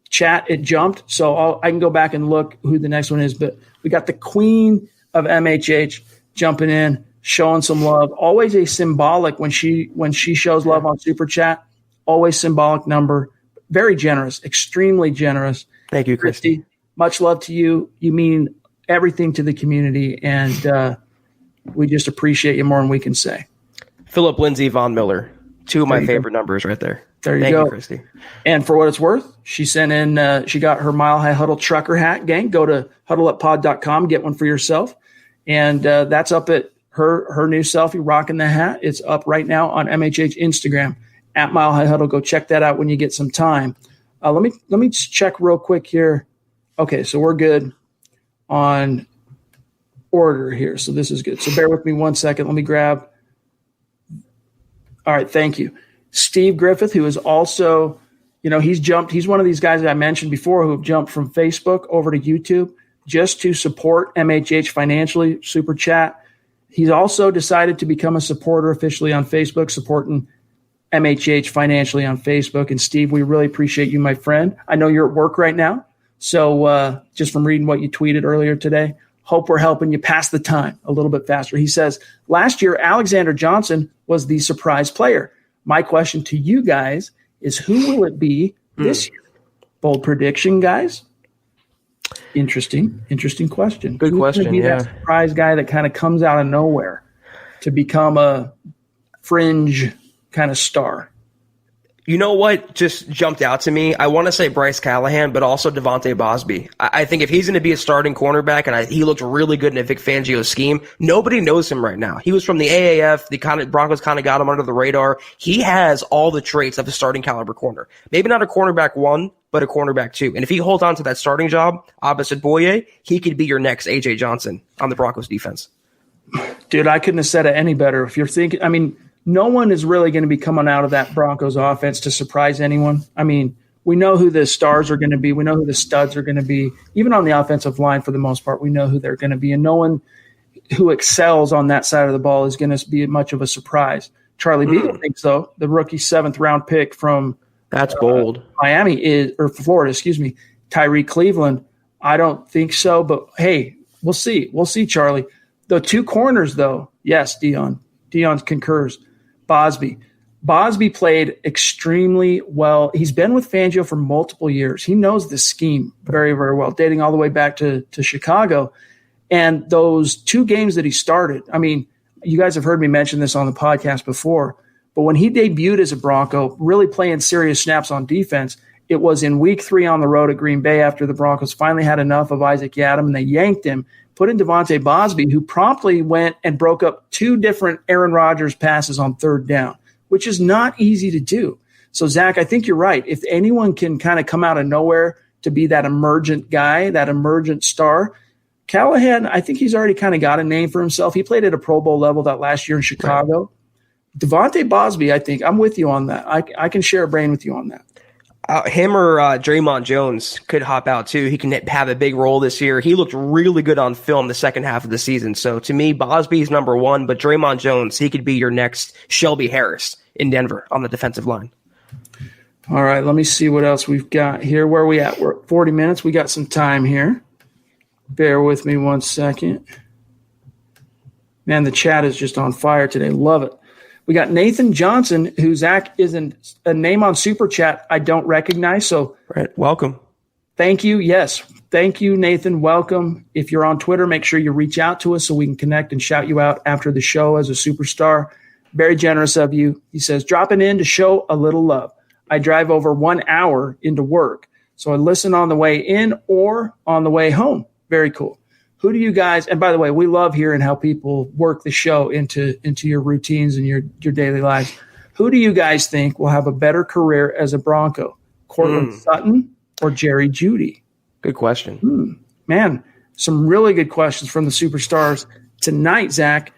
chat. It jumped, so I can go back and look who the next one is. But we got the queen of MHH jumping in, showing some love. Always a symbolic when she shows love on Super Chat. Always symbolic number. Very generous, extremely generous. Thank you, Christy. Much love to you. You mean everything to the community, and we just appreciate you more than we can say. Philip Lindsay, Von Miller. Two of my favorite numbers right there. There you Thank go. you, Christy. And for what it's worth, she sent in, she got her Mile High Huddle trucker hat, gang. Go to huddleuppod.com, get one for yourself. And that's up at her new selfie rocking the hat. It's up right now on MHH Instagram at Mile High Huddle. Go check that out when you get some time. Let me just check real quick here. Okay, so we're good on order here. So this is good. So bear with me 1 second. Let me grab. All right, thank you. Steve Griffith, who is also, he's one of these guys that I mentioned before who have jumped from Facebook over to YouTube just to support MHH financially, Super Chat. He's also decided to become a supporter officially on Facebook, supporting MHH financially on Facebook. And Steve, we really appreciate you, my friend. I know you're at work right now. So just from reading what you tweeted earlier today, hope we're helping you pass the time a little bit faster. He says, last year, Alexander Johnson was the surprise player. My question to you guys is, who will it be this year? Bold prediction, guys. Interesting question. Good question, yeah. That surprise guy that kind of comes out of nowhere to become a fringe kind of star. You know what just jumped out to me? I want to say Bryce Callahan, but also Devontae Bosby. I think if he's going to be a starting cornerback, and he looked really good in a Vic Fangio scheme, nobody knows him right now. He was from the AAF. The Broncos kind of got him under the radar. He has all the traits of a starting caliber corner. Maybe not a cornerback 1, but a cornerback 2. And if he holds on to that starting job opposite Boye, he could be your next A.J. Johnson on the Broncos defense. Dude, I couldn't have said it any better. If you're thinking, I mean, no one is really going to be coming out of that Broncos offense to surprise anyone. I mean, we know who the stars are going to be. We know who the studs are going to be. Even on the offensive line, for the most part, we know who they're going to be. And no one who excels on that side of the ball is going to be much of a surprise. Charlie Beagle thinks, though, the rookie 7th-round pick from that's bold. Florida, Tyreek Cleveland. I don't think so, but hey, we'll see. We'll see, Charlie. The 2 corners, though, yes, Dion concurs. Bosby. Bosby played extremely well. He's been with Fangio for multiple years. He knows the scheme very, very well, dating all the way back to Chicago. And those 2 games that he started, I mean, you guys have heard me mention this on the podcast before, but when he debuted as a Bronco, really playing serious snaps on defense, it was in week 3 on the road at Green Bay after the Broncos finally had enough of Isaac Yiadom, and they yanked him, put in Devontae Bosby, who promptly went and broke up 2 different Aaron Rodgers passes on 3rd down, which is not easy to do. So, Zach, I think you're right. If anyone can kind of come out of nowhere to be that emergent guy, that emergent star, Callahan, I think he's already kind of got a name for himself. He played at a Pro Bowl level that last year in Chicago. Right. Devontae Bosby, I think, I'm with you on that. I can share a brain with you on that. Him or Draymond Jones could hop out too. He can have a big role this year. He looked really good on film the second half of the season. So to me, Bosby's number 1, but Draymond Jones, he could be your next Shelby Harris in Denver on the defensive line. All right, let me see what else we've got here. Where are we at? We're at 40 minutes. We got some time here. Bear with me one second. Man, the chat is just on fire today. Love it. We got Nathan Johnson, who, Zach, is a name on Super Chat I don't recognize. So, right, welcome. Thank you. Yes, thank you, Nathan. Welcome. If you're on Twitter, make sure you reach out to us so we can connect and shout you out after the show as a superstar. Very generous of you. He says, dropping in to show a little love. I drive over 1 hour into work, so I listen on the way in or on the way home. Very cool. Who do you guys, and by the way, we love hearing how people work the show into your routines and your daily lives. Who do you guys think will have a better career as a Bronco? Courtland Sutton or Jerry Jeudy? Good question. Man, some really good questions from the superstars tonight, Zach.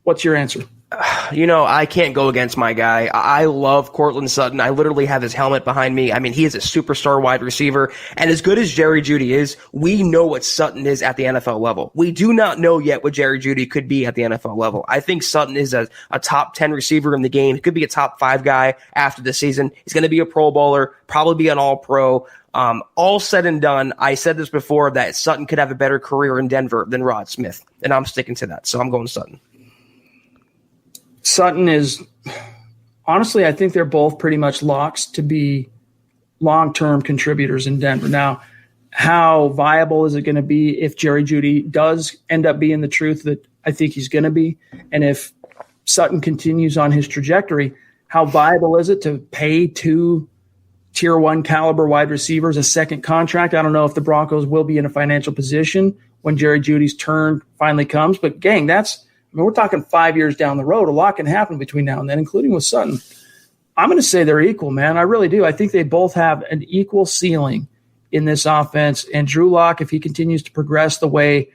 What's your answer? I can't go against my guy. I love Courtland Sutton. I literally have his helmet behind me. I mean, he is a superstar wide receiver. And as good as Jerry Jeudy is, we know what Sutton is at the NFL level. We do not know yet what Jerry Jeudy could be at the NFL level. I think Sutton is a top 10 receiver in the game. He could be a top 5 guy after the season. He's going to be a Pro Bowler, probably be an All-Pro. All said and done, I said this before, that Sutton could have a better career in Denver than Rod Smith. And I'm sticking to that. So I'm going Sutton. Sutton is, honestly, I think they're both pretty much locks to be long-term contributors in Denver. Now, how viable is it going to be if Jerry Jeudy does end up being the truth that I think he's going to be? And if Sutton continues on his trajectory, how viable is it to pay 2 Tier 1 caliber wide receivers a second contract? I don't know if the Broncos will be in a financial position when Jerry Jeudy's turn finally comes. But, gang, we're talking 5 years down the road. A lot can happen between now and then, including with Sutton. I'm going to say they're equal, man. I really do. I think they both have an equal ceiling in this offense. And Drew Lock, if he continues to progress the way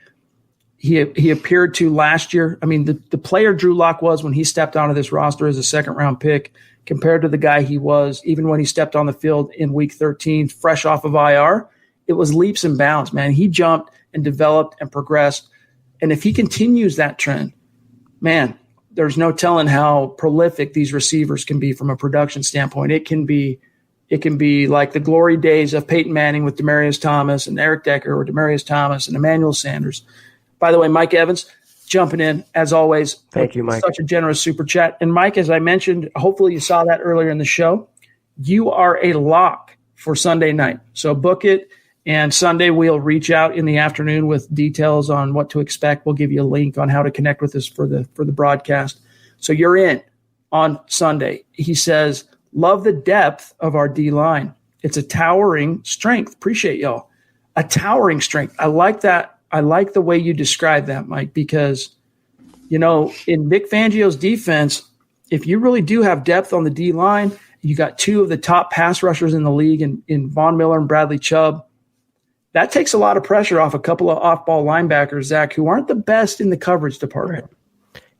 he appeared to last year, I mean, the player Drew Lock was when he stepped onto this roster as a second-round pick compared to the guy he was even when he stepped on the field in Week 13, fresh off of IR, it was leaps and bounds, man. He jumped and developed and progressed. And if he continues that trend, man, there's no telling how prolific these receivers can be from a production standpoint. It can be like the glory days of Peyton Manning with Demaryius Thomas and Eric Decker, or Demaryius Thomas and Emmanuel Sanders. By the way, Mike Evans jumping in, as always. Thank you, Mike. Such a generous super chat. And Mike, as I mentioned, hopefully you saw that earlier in the show, you are a lock for Sunday night. So book it. And Sunday, we'll reach out in the afternoon with details on what to expect. We'll give you a link on how to connect with us for the broadcast. So you're in on Sunday. He says, love the depth of our D-line. It's a towering strength. Appreciate y'all. A towering strength. I like that. I like the way you describe that, Mike, because, in Vic Fangio's defense, if you really do have depth on the D-line, you got 2 of the top pass rushers in the league in Von Miller and Bradley Chubb. That takes a lot of pressure off a couple of off-ball linebackers, Zach, who aren't the best in the coverage department.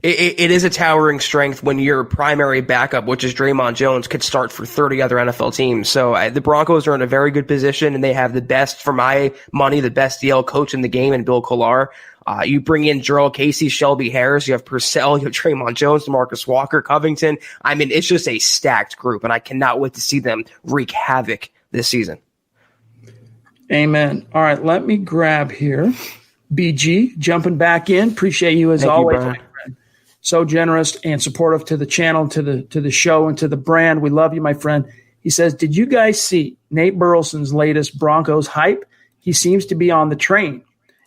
It is a towering strength when your primary backup, which is Draymond Jones, could start for 30 other NFL teams. So the Broncos are in a very good position, and they have the best, for my money, the best DL coach in the game in Bill Kollar. You bring in Jarrell Casey, Shelby Harris, you have Purcell, you have Draymond Jones, DeMarcus Walker, Covington. I mean, it's just a stacked group, and I cannot wait to see them wreak havoc this season. Amen. All right, let me grab here. BG, jumping back in. Appreciate you as always, my friend. so generous and supportive to the channel, to the show, and to the brand. We love you, my friend. He says, did you guys see Nate Burleson's latest Broncos hype? He seems to be on the train,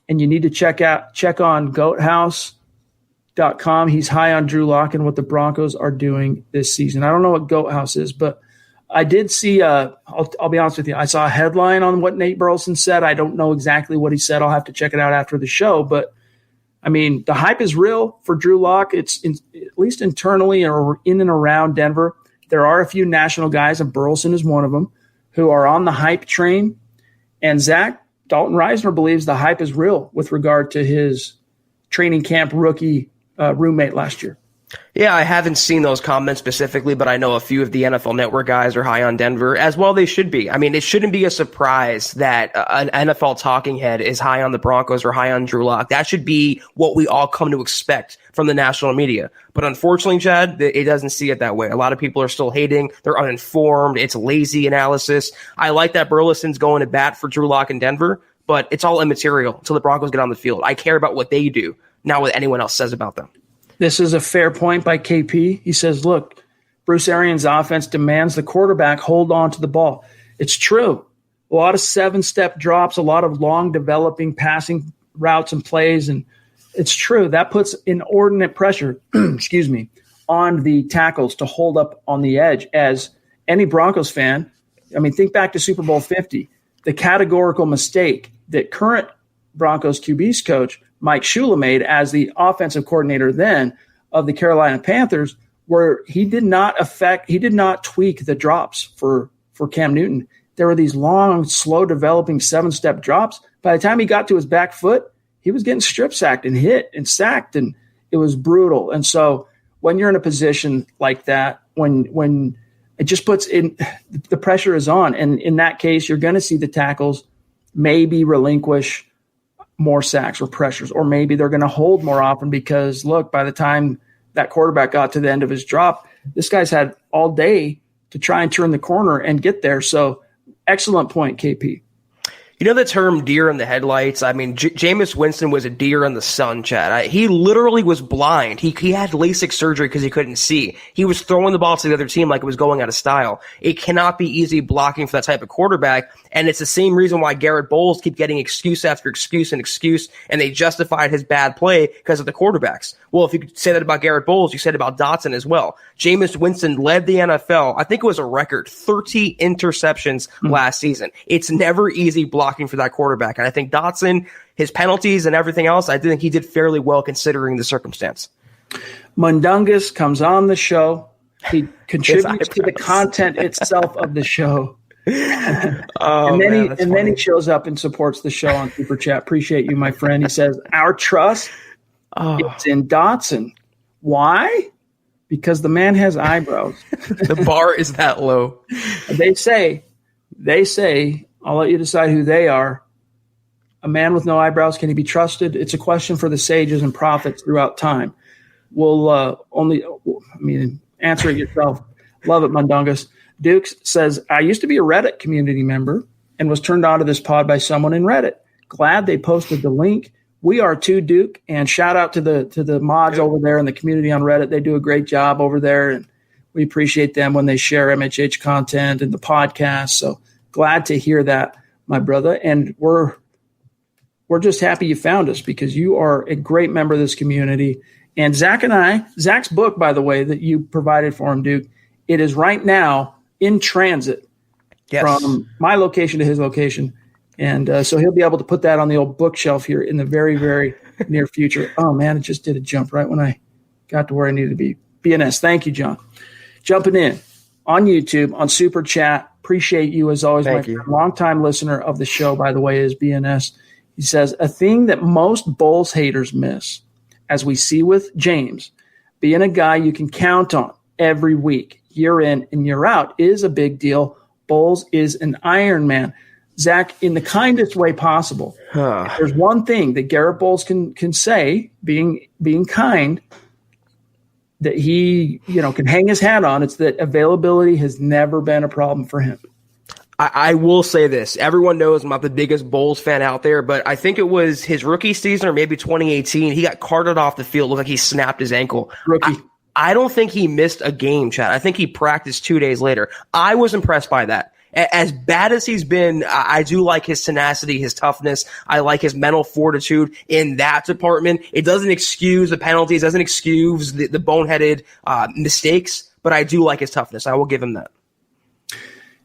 and you need to check on goathouse.com. He's high on Drew Lock and what the Broncos are doing this season. I don't know what Goat House is, but I did see, I'll be honest with you, I saw a headline on what Nate Burleson said. I don't know exactly what he said. I'll have to check it out after the show. But, I mean, the hype is real for Drew Lock. It's at least internally or in and around Denver. There are a few national guys, and Burleson is one of them, who are on the hype train. And Dalton Reisner believes the hype is real with regard to his training camp rookie roommate last year. Yeah, I haven't seen those comments specifically, but I know a few of the NFL Network guys are high on Denver, as well they should be. I mean, it shouldn't be a surprise that an NFL talking head is high on the Broncos or high on Drew Lock. That should be what we all come to expect from the national media. But unfortunately, Chad, it doesn't see it that way. A lot of people are still hating. They're uninformed. It's lazy analysis. I like that Burleson's going to bat for Drew Lock in Denver, but it's all immaterial until the Broncos get on the field. I care about what they do, not what anyone else says about them. This is a fair point by KP. He says, look, Bruce Arians' offense demands the quarterback hold on to the ball. It's true. A lot of 7-step drops, a lot of long developing passing routes and plays. And it's true. That puts inordinate pressure, on the tackles to hold up on the edge. As any Broncos fan, I mean, think back to Super Bowl 50, the categorical mistake that current Broncos QB's coach Mike Shula made as the offensive coordinator then of the Carolina Panthers, where he did not tweak the drops for Cam Newton. There were these long, slow developing 7-step drops. By the time he got to his back foot, he was getting strip sacked and hit and sacked, and it was brutal. And so when you're in a position like that, when it just puts in, the pressure is on. And in that case, you're going to see the tackles maybe relinquish more sacks or pressures, or maybe they're going to hold more often because, look, by the time that quarterback got to the end of his drop, this guy's had all day to try and turn the corner and get there. So excellent point, KP. You know the term deer in the headlights? I mean, Jameis Winston was a deer in the sun, Chad. He literally was blind. He had LASIK surgery because he couldn't see. He was throwing the ball to the other team like it was going out of style. It cannot be easy blocking for that type of quarterback, and it's the same reason why Garrett Bowles keep getting excuse after excuse, and they justified his bad play because of the quarterbacks. Well, if you could say that about Garrett Bowles, you said about Dotson as well. Jameis Winston led the NFL, I think it was a record, 30 interceptions last season. It's never easy blocking for that quarterback. And I think Dotson, his penalties and everything else, I think he did fairly well considering the circumstance. Mundungus comes on the show. He contributes to the content itself of the show. And then he shows up and supports the show on Super Chat. Appreciate you, my friend. He says, our trust is in Dotson. Why? Because the man has eyebrows. The bar is that low. They say, I'll let you decide who they are. A man with no eyebrows, can he be trusted? It's a question for the sages and prophets throughout time. We'll answer it yourself. Love it, Mundungus. Dukes says, I used to be a Reddit community member and was turned on to this pod by someone in Reddit. Glad they posted the link. We are too, Duke, and shout out to the mods over there in the community on Reddit. They do a great job over there, and we appreciate them when they share MHH content and the podcast. So glad to hear that, my brother. And we're just happy you found us because you are a great member of this community. And Zach's book, by the way, that you provided for him, Duke, it is right now in transit from my location to his location. And so he'll be able to put that on the old bookshelf here in the very, very near future. Oh, man, it just did a jump right when I got to where I needed to be. BNS, thank you, John. Jumping in on YouTube, on Super Chat. Appreciate you as always, my friend. Longtime listener of the show, by the way, is BNS. He says, a thing that most Bulls haters miss, as we see with James, being a guy you can count on every week, year in and year out, is a big deal. Bulls is an Iron Man. Zach, in the kindest way possible, there's one thing that Garrett Bowles can say, being kind, that he can hang his hat on. It's that availability has never been a problem for him. I will say this. Everyone knows I'm not the biggest Bulls fan out there, but I think it was his rookie season or maybe 2018. He got carted off the field. Looked like he snapped his ankle. Rookie. I don't think he missed a game, Chad. I think he practiced 2 days later. I was impressed by that. As bad as he's been, I do like his tenacity, his toughness. I like his mental fortitude in that department. It doesn't excuse the penalties, doesn't excuse the boneheaded mistakes, but I do like his toughness. I will give him that.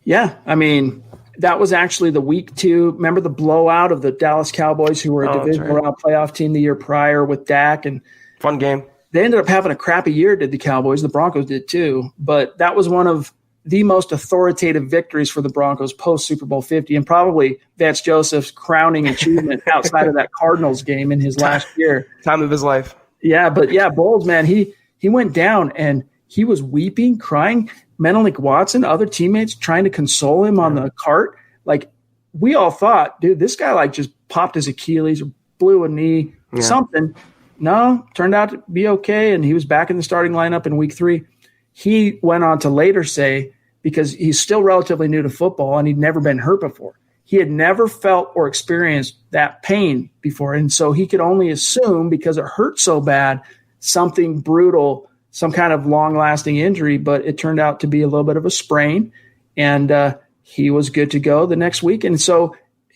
Yeah, I mean, that was actually the week 2. Remember the blowout of the Dallas Cowboys, who were a divisional round playoff team the year prior with Dak? And fun game. They ended up having a crappy year, did the Cowboys. The Broncos did too. But that was one of the most authoritative victories for the Broncos post Super Bowl 50, and probably Vance Joseph's crowning achievement outside of that Cardinals game in his last year. Time of his life. Yeah, but yeah, Bowles, man, he went down and he was weeping, crying. Menelik Watson, other teammates trying to console him on the cart. Like, we all thought, dude, this guy like just popped his Achilles or blew a knee, something. No, turned out to be okay, and he was back in the starting lineup in week 3. He went on to later say, because he's still relatively new to football and he'd never been hurt before, he had never felt or experienced that pain before. And so he could only assume, because it hurt so bad, something brutal, some kind of long-lasting injury, but it turned out to be a little bit of a sprain, and he was good to go the next week. And so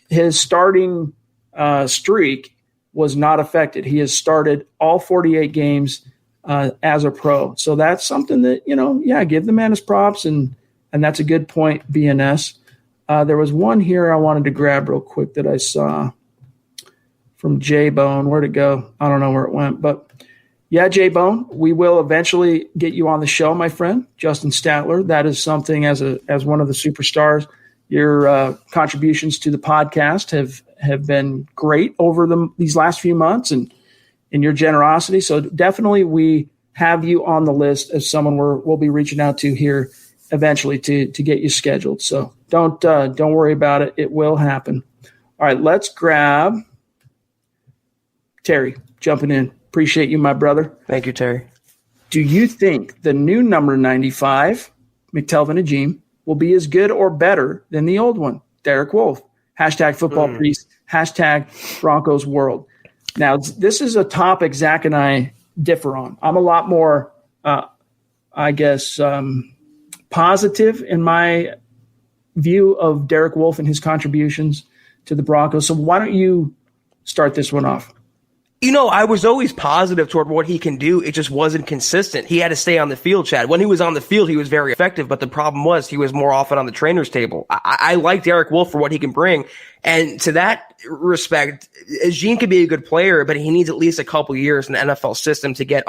his starting streak was not affected. He has started all 48 games as a pro. So that's something that, give the man his props, and that's a good point, BNS. There was one here I wanted to grab real quick that I saw from J-Bone. Where'd it go? I don't know where it went, but yeah, J-Bone, we will eventually get you on the show, my friend, Justin Statler. That is something as one of the superstars. Your contributions to the podcast have been great over these last few months, and your generosity. So definitely we have you on the list as someone we'll be reaching out to here eventually to get you scheduled. So don't worry about it. It will happen. All right, let's grab Terry jumping in. Appreciate you, my brother. Thank you, Terry. Do you think the new number 95, McTelvin Ajim, will be as good or better than the old one, Derek Wolfe? Hashtag football priest, hashtag Broncos world. Now, this is a topic Zach and I differ on. I'm a lot more, positive in my view of Derek Wolfe and his contributions to the Broncos. So why don't you start this one off? I was always positive toward what he can do. It just wasn't consistent. He had to stay on the field, Chad. When he was on the field, he was very effective, but the problem was he was more often on the trainer's table. I like Derek Wolfe for what he can bring. And to that respect, Jean could be a good player, but he needs at least a couple years in the NFL system to get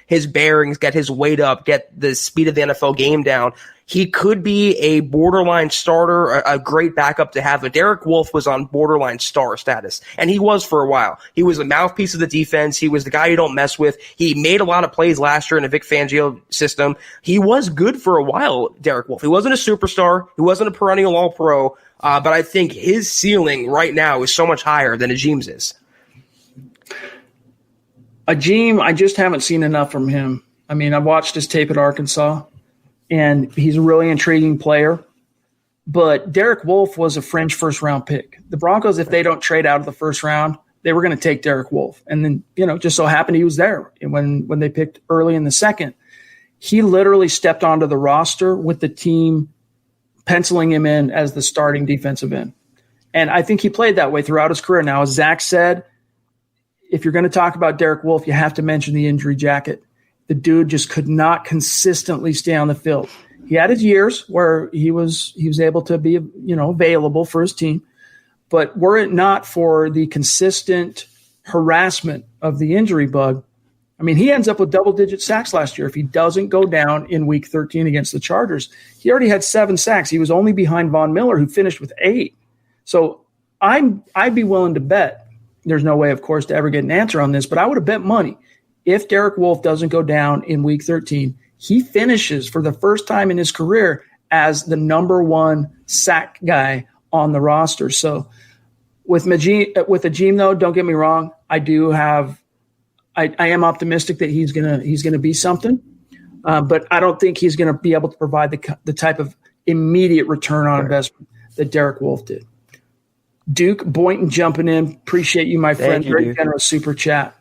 his bearings, get his weight up, get the speed of the NFL game down. He could be a borderline starter, a great backup to have, but Derek Wolfe was on borderline star status, and he was for a while. He was the mouthpiece of the defense. He was the guy you don't mess with. He made a lot of plays last year in a Vic Fangio system. He was good for a while, Derek Wolfe. He wasn't a superstar. He wasn't a perennial all-pro, but I think his ceiling right now is so much higher than Ajim's is. Ajim, I just haven't seen enough from him. I mean, I've watched his tape at Arkansas, and he's a really intriguing player. But Derek Wolfe was a fringe first-round pick. The Broncos, if they don't trade out of the first round, they were going to take Derek Wolfe. And then, just so happened he was there when they picked early in the second. He literally stepped onto the roster with the team penciling him in as the starting defensive end. And I think he played that way throughout his career. Now, as Zach said, if you're going to talk about Derek Wolfe, you have to mention the injury jacket. The dude just could not consistently stay on the field. He had his years where he was able to be, available for his team. But were it not for the consistent harassment of the injury bug, I mean, he ends up with double-digit sacks last year if he doesn't go down in Week 13 against the Chargers. He already had 7 sacks. He was only behind Von Miller, who finished with 8. So I'd be willing to bet. There's no way, of course, to ever get an answer on this, but I would have bet money. If Derek Wolfe doesn't go down in Week 13, he finishes for the first time in his career as the number 1 sack guy on the roster. So with Ajim, though, don't get me wrong, I am optimistic that he's gonna be something, but I don't think he's gonna be able to provide the type of immediate return on investment that Derek Wolfe did. Duke Boynton jumping in. Appreciate you, my friend. Very generous super chat.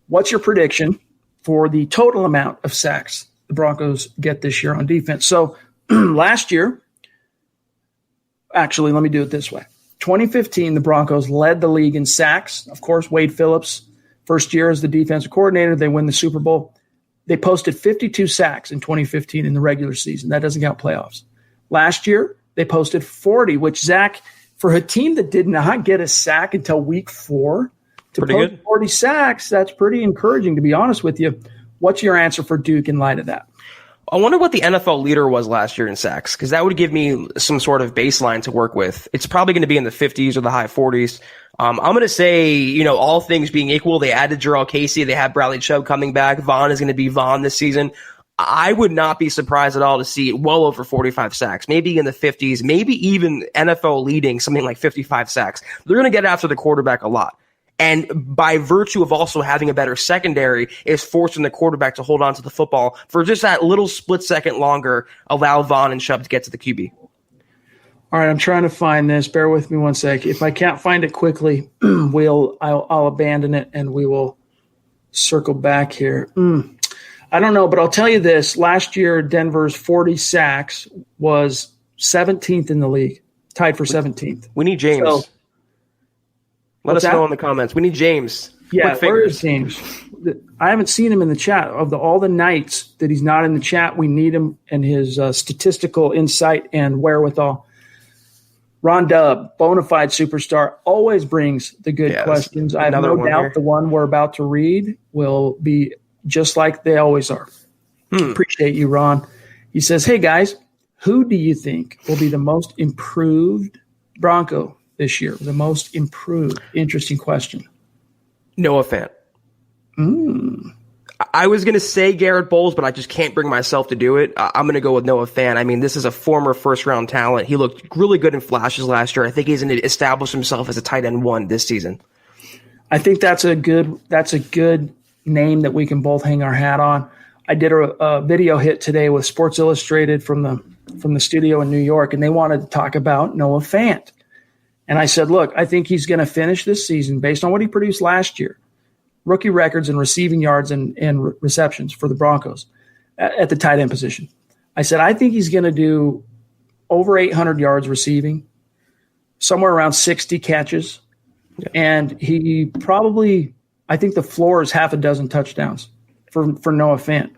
What's your prediction for the total amount of sacks the Broncos get this year on defense? So last year, actually, let me do it this way. 2015, the Broncos led the league in sacks. Of course, Wade Phillips, first year as the defensive coordinator, they win the Super Bowl. They posted 52 sacks in 2015 in the regular season. That doesn't count playoffs. Last year, they posted 40, which, Zach, for a team that did not get a sack until week 4, to post 40 sacks, that's pretty encouraging, to be honest with you. What's your answer for Duke in light of that? I wonder what the NFL leader was last year in sacks, because that would give me some sort of baseline to work with. It's probably going to be in the 50s or the high 40s. I'm going to say, all things being equal, they added Jarrell Casey. They have Bradley Chubb coming back. Vaughn is going to be Vaughn this season. I would not be surprised at all to see well over 45 sacks, maybe in the 50s, maybe even NFL leading something like 55 sacks. They're going to get after the quarterback a lot. And by virtue of also having a better secondary, is forcing the quarterback to hold on to the football for just that little split second longer, allow Vaughn and Chubb to get to the QB. All right, I'm trying to find this. Bear with me one sec. If I can't find it quickly, I'll abandon it and we will circle back here. I don't know, but I'll tell you this. Last year, Denver's 40 sacks was 17th in the league, tied for 17th. We need James. So, let us know in the comments. We need James. Yeah, where is James? I haven't seen him in the chat. Of all the nights that he's not in the chat, we need him and his statistical insight and wherewithal. Ron Dubb, bona fide superstar, always brings the good questions. I have no doubt the one we're about to read will be just like they always are. Appreciate you, Ron. He says, hey, guys, who do you think will be the most improved Bronco this year? The most improved? Interesting question. Noah Fant. I was going to say Garrett Bowles, but I just can't bring myself to do it. I'm going to go with Noah Fant. I mean, this is a former first-round talent. He looked really good in flashes last year. I think he's going to establish himself as a tight end 1 this season. I think that's a good name that we can both hang our hat on. I did a video hit today with Sports Illustrated from the studio in New York, and they wanted to talk about Noah Fant. And I said, look, I think he's going to finish this season based on what he produced last year. Rookie records in receiving yards and receptions for the Broncos at the tight end position. I said, I think he's going to do over 800 yards receiving, somewhere around 60 catches. Yeah. And he probably, I think the floor is half a dozen touchdowns for Noah Fant.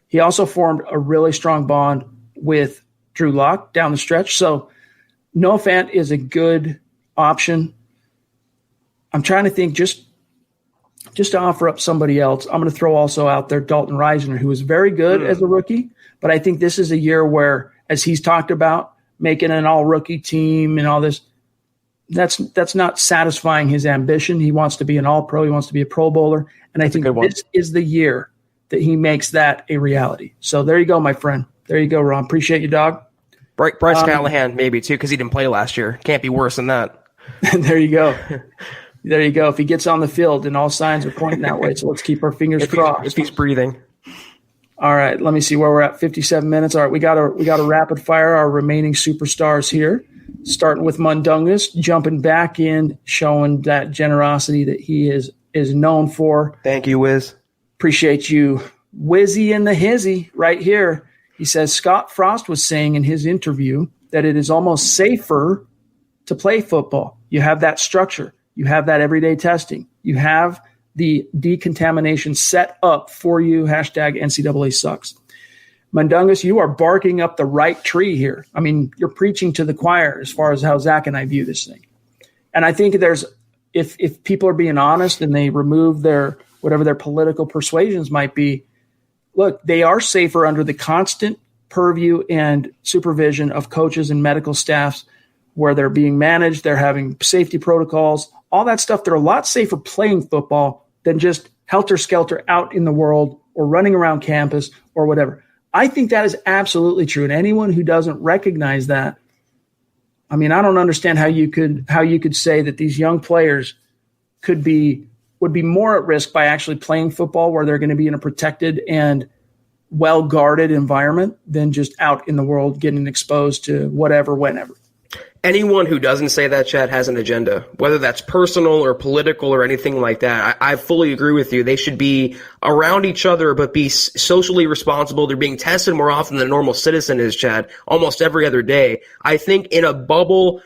He also formed a really strong bond with Drew Lock down the stretch. So Noah Fant is a good option. I'm trying to think just to offer up somebody else. I'm going to throw also out there Dalton Reisner, who was very good as a rookie, but I think this is a year where, as he's talked about, making an all-rookie team and all this, that's not satisfying his ambition. He wants to be an all-pro. He wants to be a Pro Bowler, and I think this is the year that he makes that a reality. So there you go, my friend. There you go, Ron. Appreciate you, dog. Bryce Callahan maybe, too, because he didn't play last year. Can't be worse than that. There you go. There you go. If he gets on the field, and all signs are pointing that way, so let's keep our fingers crossed. If he's breathing. All right, let me see where we're at. 57 minutes. All right, we got to rapid fire our remaining superstars here, starting with Mundungus, jumping back in, showing that generosity that he is known for. Thank you, Wiz. Appreciate you. Wizzy in the hizzy right here. He says Scott Frost was saying in his interview that it is almost safer to play football. You have that structure. You have that everyday testing. You have the decontamination set up for you. Hashtag NCAA sucks. Mundungus, you are barking up the right tree here. I mean, you're preaching to the choir as far as how Zach and I view this thing. And I think if people are being honest and they remove whatever their political persuasions might be, look, they are safer under the constant purview and supervision of coaches and medical staffs where they're being managed, they're having safety protocols, all that stuff. They're a lot safer playing football than just helter-skelter out in the world or running around campus or whatever. I think that is absolutely true. And anyone who doesn't recognize that, I mean, I don't understand how you could say that these young players would be more at risk by actually playing football where they're going to be in a protected and well-guarded environment than just out in the world getting exposed to whatever, whenever. Anyone who doesn't say that, Chad, has an agenda, whether that's personal or political or anything like that. I fully agree with you. They should be around each other, but be socially responsible. They're being tested more often than a normal citizen is, Chad, almost every other day. I think in a bubble,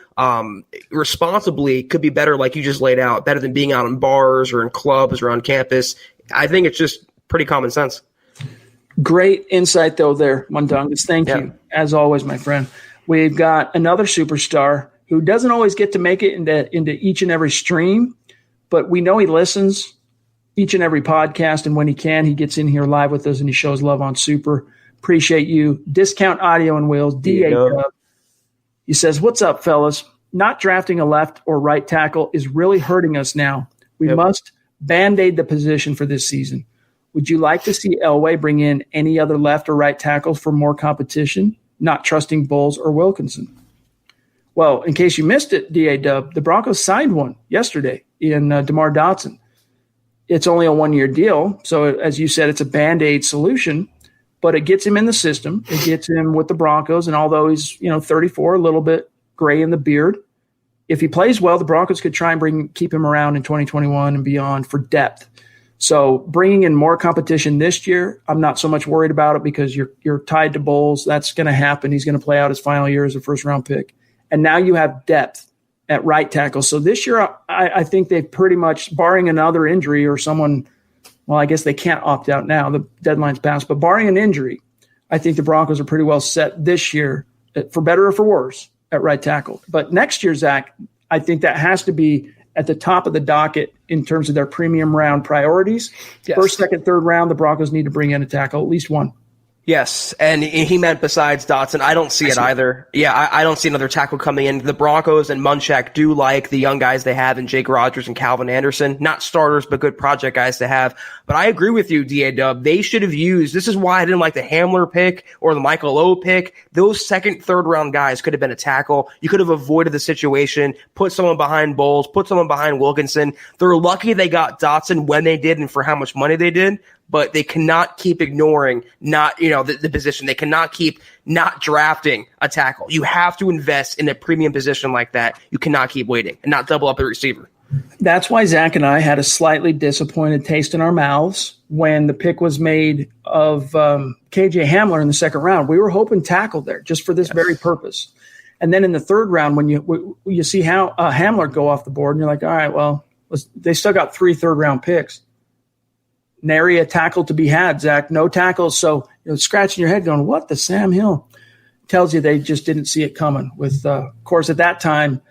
responsibly could be better, like you just laid out, better than being out in bars or in clubs or on campus. I think it's just pretty common sense. Great insight, though, there, Mundungus. Thank you, as always, my friend. We've got another superstar who doesn't always get to make it into each and every stream, but we know he listens each and every podcast, and when he can, he gets in here live with us and he shows love on Super. Appreciate you. Discount Audio and Wheels, D-A-Dub. He says, what's up, fellas? Not drafting a left or right tackle is really hurting us now. We must Band-Aid the position for this season. Would you like to see Elway bring in any other left or right tackles for more competition? Not trusting Bowles or Wilkinson. Well, in case you missed it, D-A-Dub, the Broncos signed one yesterday in DeMar Dotson. It's only a one-year deal, so as you said, it's a Band-Aid solution, but it gets him in the system. It gets him with the Broncos, and although he's 34, a little bit gray in the beard, if he plays well, the Broncos could try and keep him around in 2021 and beyond for depth. So bringing in more competition this year, I'm not so much worried about it because you're tied to Bowles. That's going to happen. He's going to play out his final year as a first-round pick. And now you have depth at right tackle. So this year, I think they've pretty much, barring another injury or someone, well, I guess they can't opt out now. The deadline's passed. But barring an injury, I think the Broncos are pretty well set this year, for better or for worse, at right tackle. But next year, Zach, I think that has to be at the top of the docket in terms of their premium round priorities. Yes. First, second, third round, the Broncos need to bring in a tackle, at least one. Yes, and he meant besides Dotson. I don't see it either. Yeah, I don't see another tackle coming in. The Broncos and Munchak do like the young guys they have in Jake Rogers and Calvin Anderson. Not starters, but good project guys to have. But I agree with you, D-A-Dub. They should have used – this is why I didn't like the Hamler pick or the Michael O pick. Those second, third-round guys could have been a tackle. You could have avoided the situation, put someone behind Bowles, put someone behind Wilkinson. They're lucky they got Dotson when they did and for how much money they did. But they cannot keep ignoring the position. They cannot keep not drafting a tackle. You have to invest in a premium position like that. You cannot keep waiting and not double up the receiver. That's why Zach and I had a slightly disappointed taste in our mouths when the pick was made of KJ Hamler in the second round. We were hoping tackle there just for this very purpose. And then in the third round, when you see how Hamler go off the board, and you're like, all right, well, they still got 3 third-round picks. Nary a tackle to be had, Zach. No tackles. So you're scratching your head going, what the Sam Hill? Tells you they just didn't see it coming. With, of course, at that time,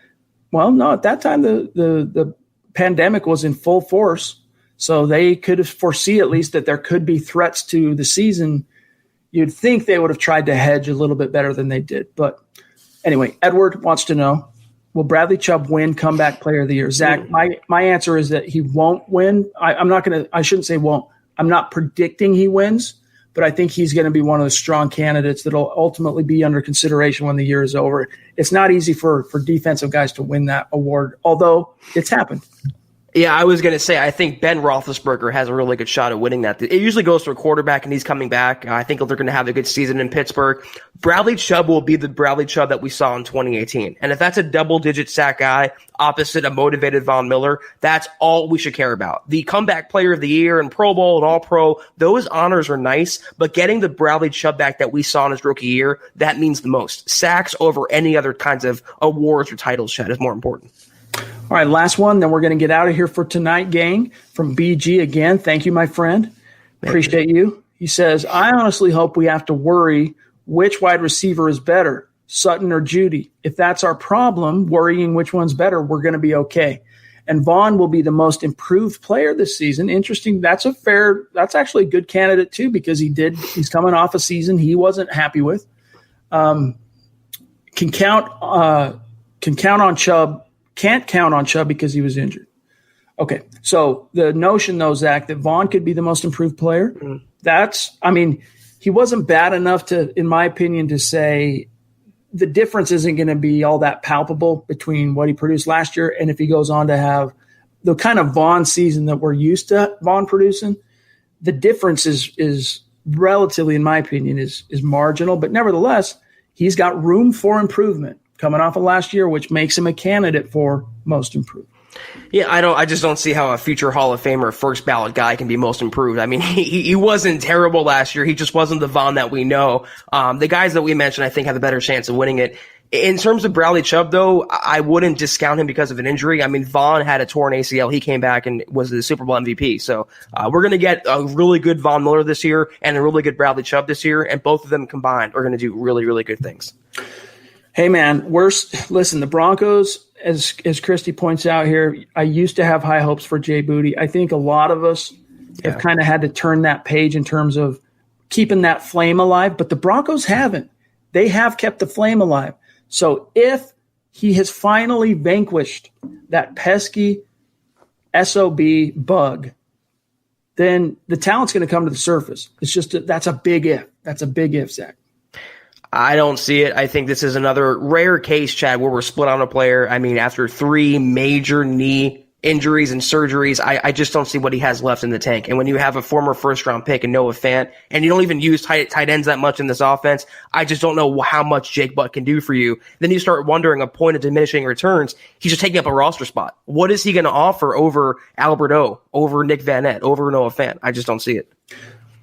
the pandemic was in full force. So they could have foresee at least that there could be threats to the season. You'd think they would have tried to hedge a little bit better than they did. But anyway, Edward wants to know, will Bradley Chubb win comeback player of the year? Zach, my answer is that he won't win. I shouldn't say won't. I'm not predicting he wins, but I think he's going to be one of the strong candidates that will ultimately be under consideration when the year is over. It's not easy for defensive guys to win that award, although it's happened. Yeah, I was going to say, I think Ben Roethlisberger has a really good shot at winning that. It usually goes to a quarterback, and he's coming back. I think they're going to have a good season in Pittsburgh. Bradley Chubb will be the Bradley Chubb that we saw in 2018. And if that's a double-digit sack guy opposite a motivated Von Miller, that's all we should care about. The comeback player of the year and Pro Bowl and All-Pro, those honors are nice, but getting the Bradley Chubb back that we saw in his rookie year, that means the most. Sacks over any other kinds of awards or titles, Chad, is more important. All right, last one, then we're going to get out of here for tonight, gang. From BG again, thank you, my friend. Appreciate you. He says, I honestly hope we have to worry which wide receiver is better, Sutton or Judy. If that's our problem, worrying which one's better, we're going to be okay. And Vaughn will be the most improved player this season. Interesting. That's actually a good candidate too, because he's coming off a season he wasn't happy with. Can count on Chubb. Can't count on Chubb because he was injured. Okay, so the notion, though, Zach, that Vaughn could be the most improved player, he wasn't bad enough to, in my opinion, to say the difference isn't going to be all that palpable between what he produced last year and if he goes on to have the kind of Vaughn season that we're used to Vaughn producing. The difference is relatively, in my opinion, is marginal. But nevertheless, he's got room for improvement coming off of last year, which makes him a candidate for most improved. Yeah, I just don't see how a future Hall of Famer, first ballot guy can be most improved. I mean, he wasn't terrible last year. He just wasn't the Von that we know. The guys that we mentioned, I think, have a better chance of winning it. In terms of Bradley Chubb, though, I wouldn't discount him because of an injury. I mean, Von had a torn ACL. He came back and was the Super Bowl MVP. So we're going to get a really good Von Miller this year and a really good Bradley Chubb this year, and both of them combined are going to do really, really good things. Hey, man, listen, the Broncos, as Christy points out here, I used to have high hopes for Jay Booty. I think a lot of us have kind of had to turn that page in terms of keeping that flame alive, but the Broncos haven't. They have kept the flame alive. So if he has finally vanquished that pesky SOB bug, then the talent's going to come to the surface. It's just that's a big if. That's a big if, Zach. I don't see it. I think this is another rare case, Chad, where we're split on a player. I mean, after 3 major knee injuries and surgeries, I just don't see what he has left in the tank. And when you have a former first-round pick and Noah Fant, and you don't even use tight ends that much in this offense, I just don't know how much Jake Butt can do for you. Then you start wondering, a point of diminishing returns, he's just taking up a roster spot. What is he going to offer over Albert O, over Nick Van Nett, over Noah Fant? I just don't see it.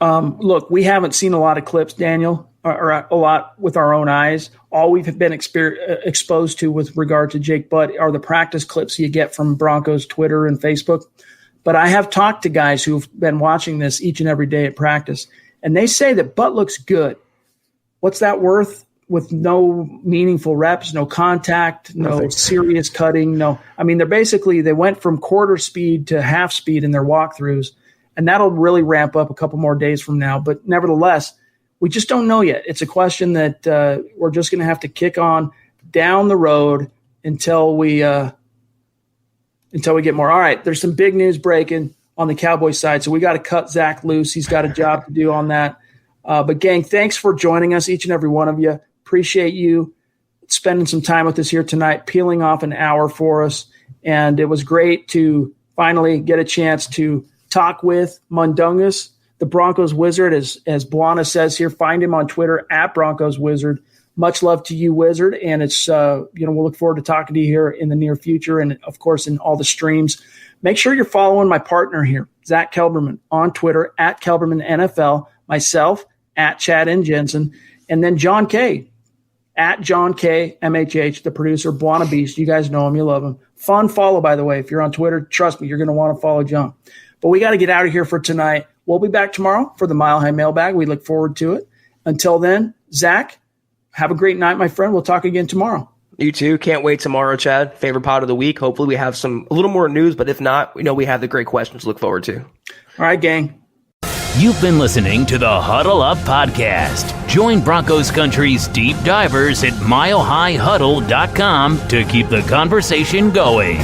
Look, we haven't seen a lot of clips, Daniel, or a lot with our own eyes. All we've been exposed to with regard to Jake Butt are the practice clips you get from Broncos Twitter and Facebook. But I have talked to guys who've been watching this each and every day at practice, and they say that Butt looks good. What's that worth with no meaningful reps, no contact, no serious cutting? No, I mean, they went from quarter speed to half speed in their walkthroughs, and that'll really ramp up a couple more days from now. But nevertheless, we just don't know yet. It's a question that we're just going to have to kick on down the road until we get more. All right, there's some big news breaking on the Cowboys side, so we got to cut Zach loose. He's got a job to do on that. But, gang, thanks for joining us, each and every one of you. Appreciate you spending some time with us here tonight, peeling off an hour for us. And it was great to finally get a chance to talk with Mundungus, the Broncos Wizard, as Blana says here. Find him on Twitter at Broncos Wizard. Much love to you, Wizard, and it's we'll look forward to talking to you here in the near future, and of course in all the streams. Make sure you're following my partner here, Zack Kelberman, on Twitter at Kelberman NFL. Myself at Chad and Jensen, and then John K at John K MHH, the producer, Blana Beast. You guys know him, you love him. Fun follow, by the way. If you're on Twitter, trust me, you're going to want to follow John. But we got to get out of here for tonight. We'll be back tomorrow for the Mile High Mailbag. We look forward to it. Until then, Zach, have a great night, my friend. We'll talk again tomorrow. You too. Can't wait tomorrow, Chad. Favorite pod of the week. Hopefully we have a little more news, but if not, we know we have the great questions to look forward to. All right, gang. You've been listening to the Huddle Up Podcast. Join Broncos Country's deep divers at milehighhuddle.com to keep the conversation going.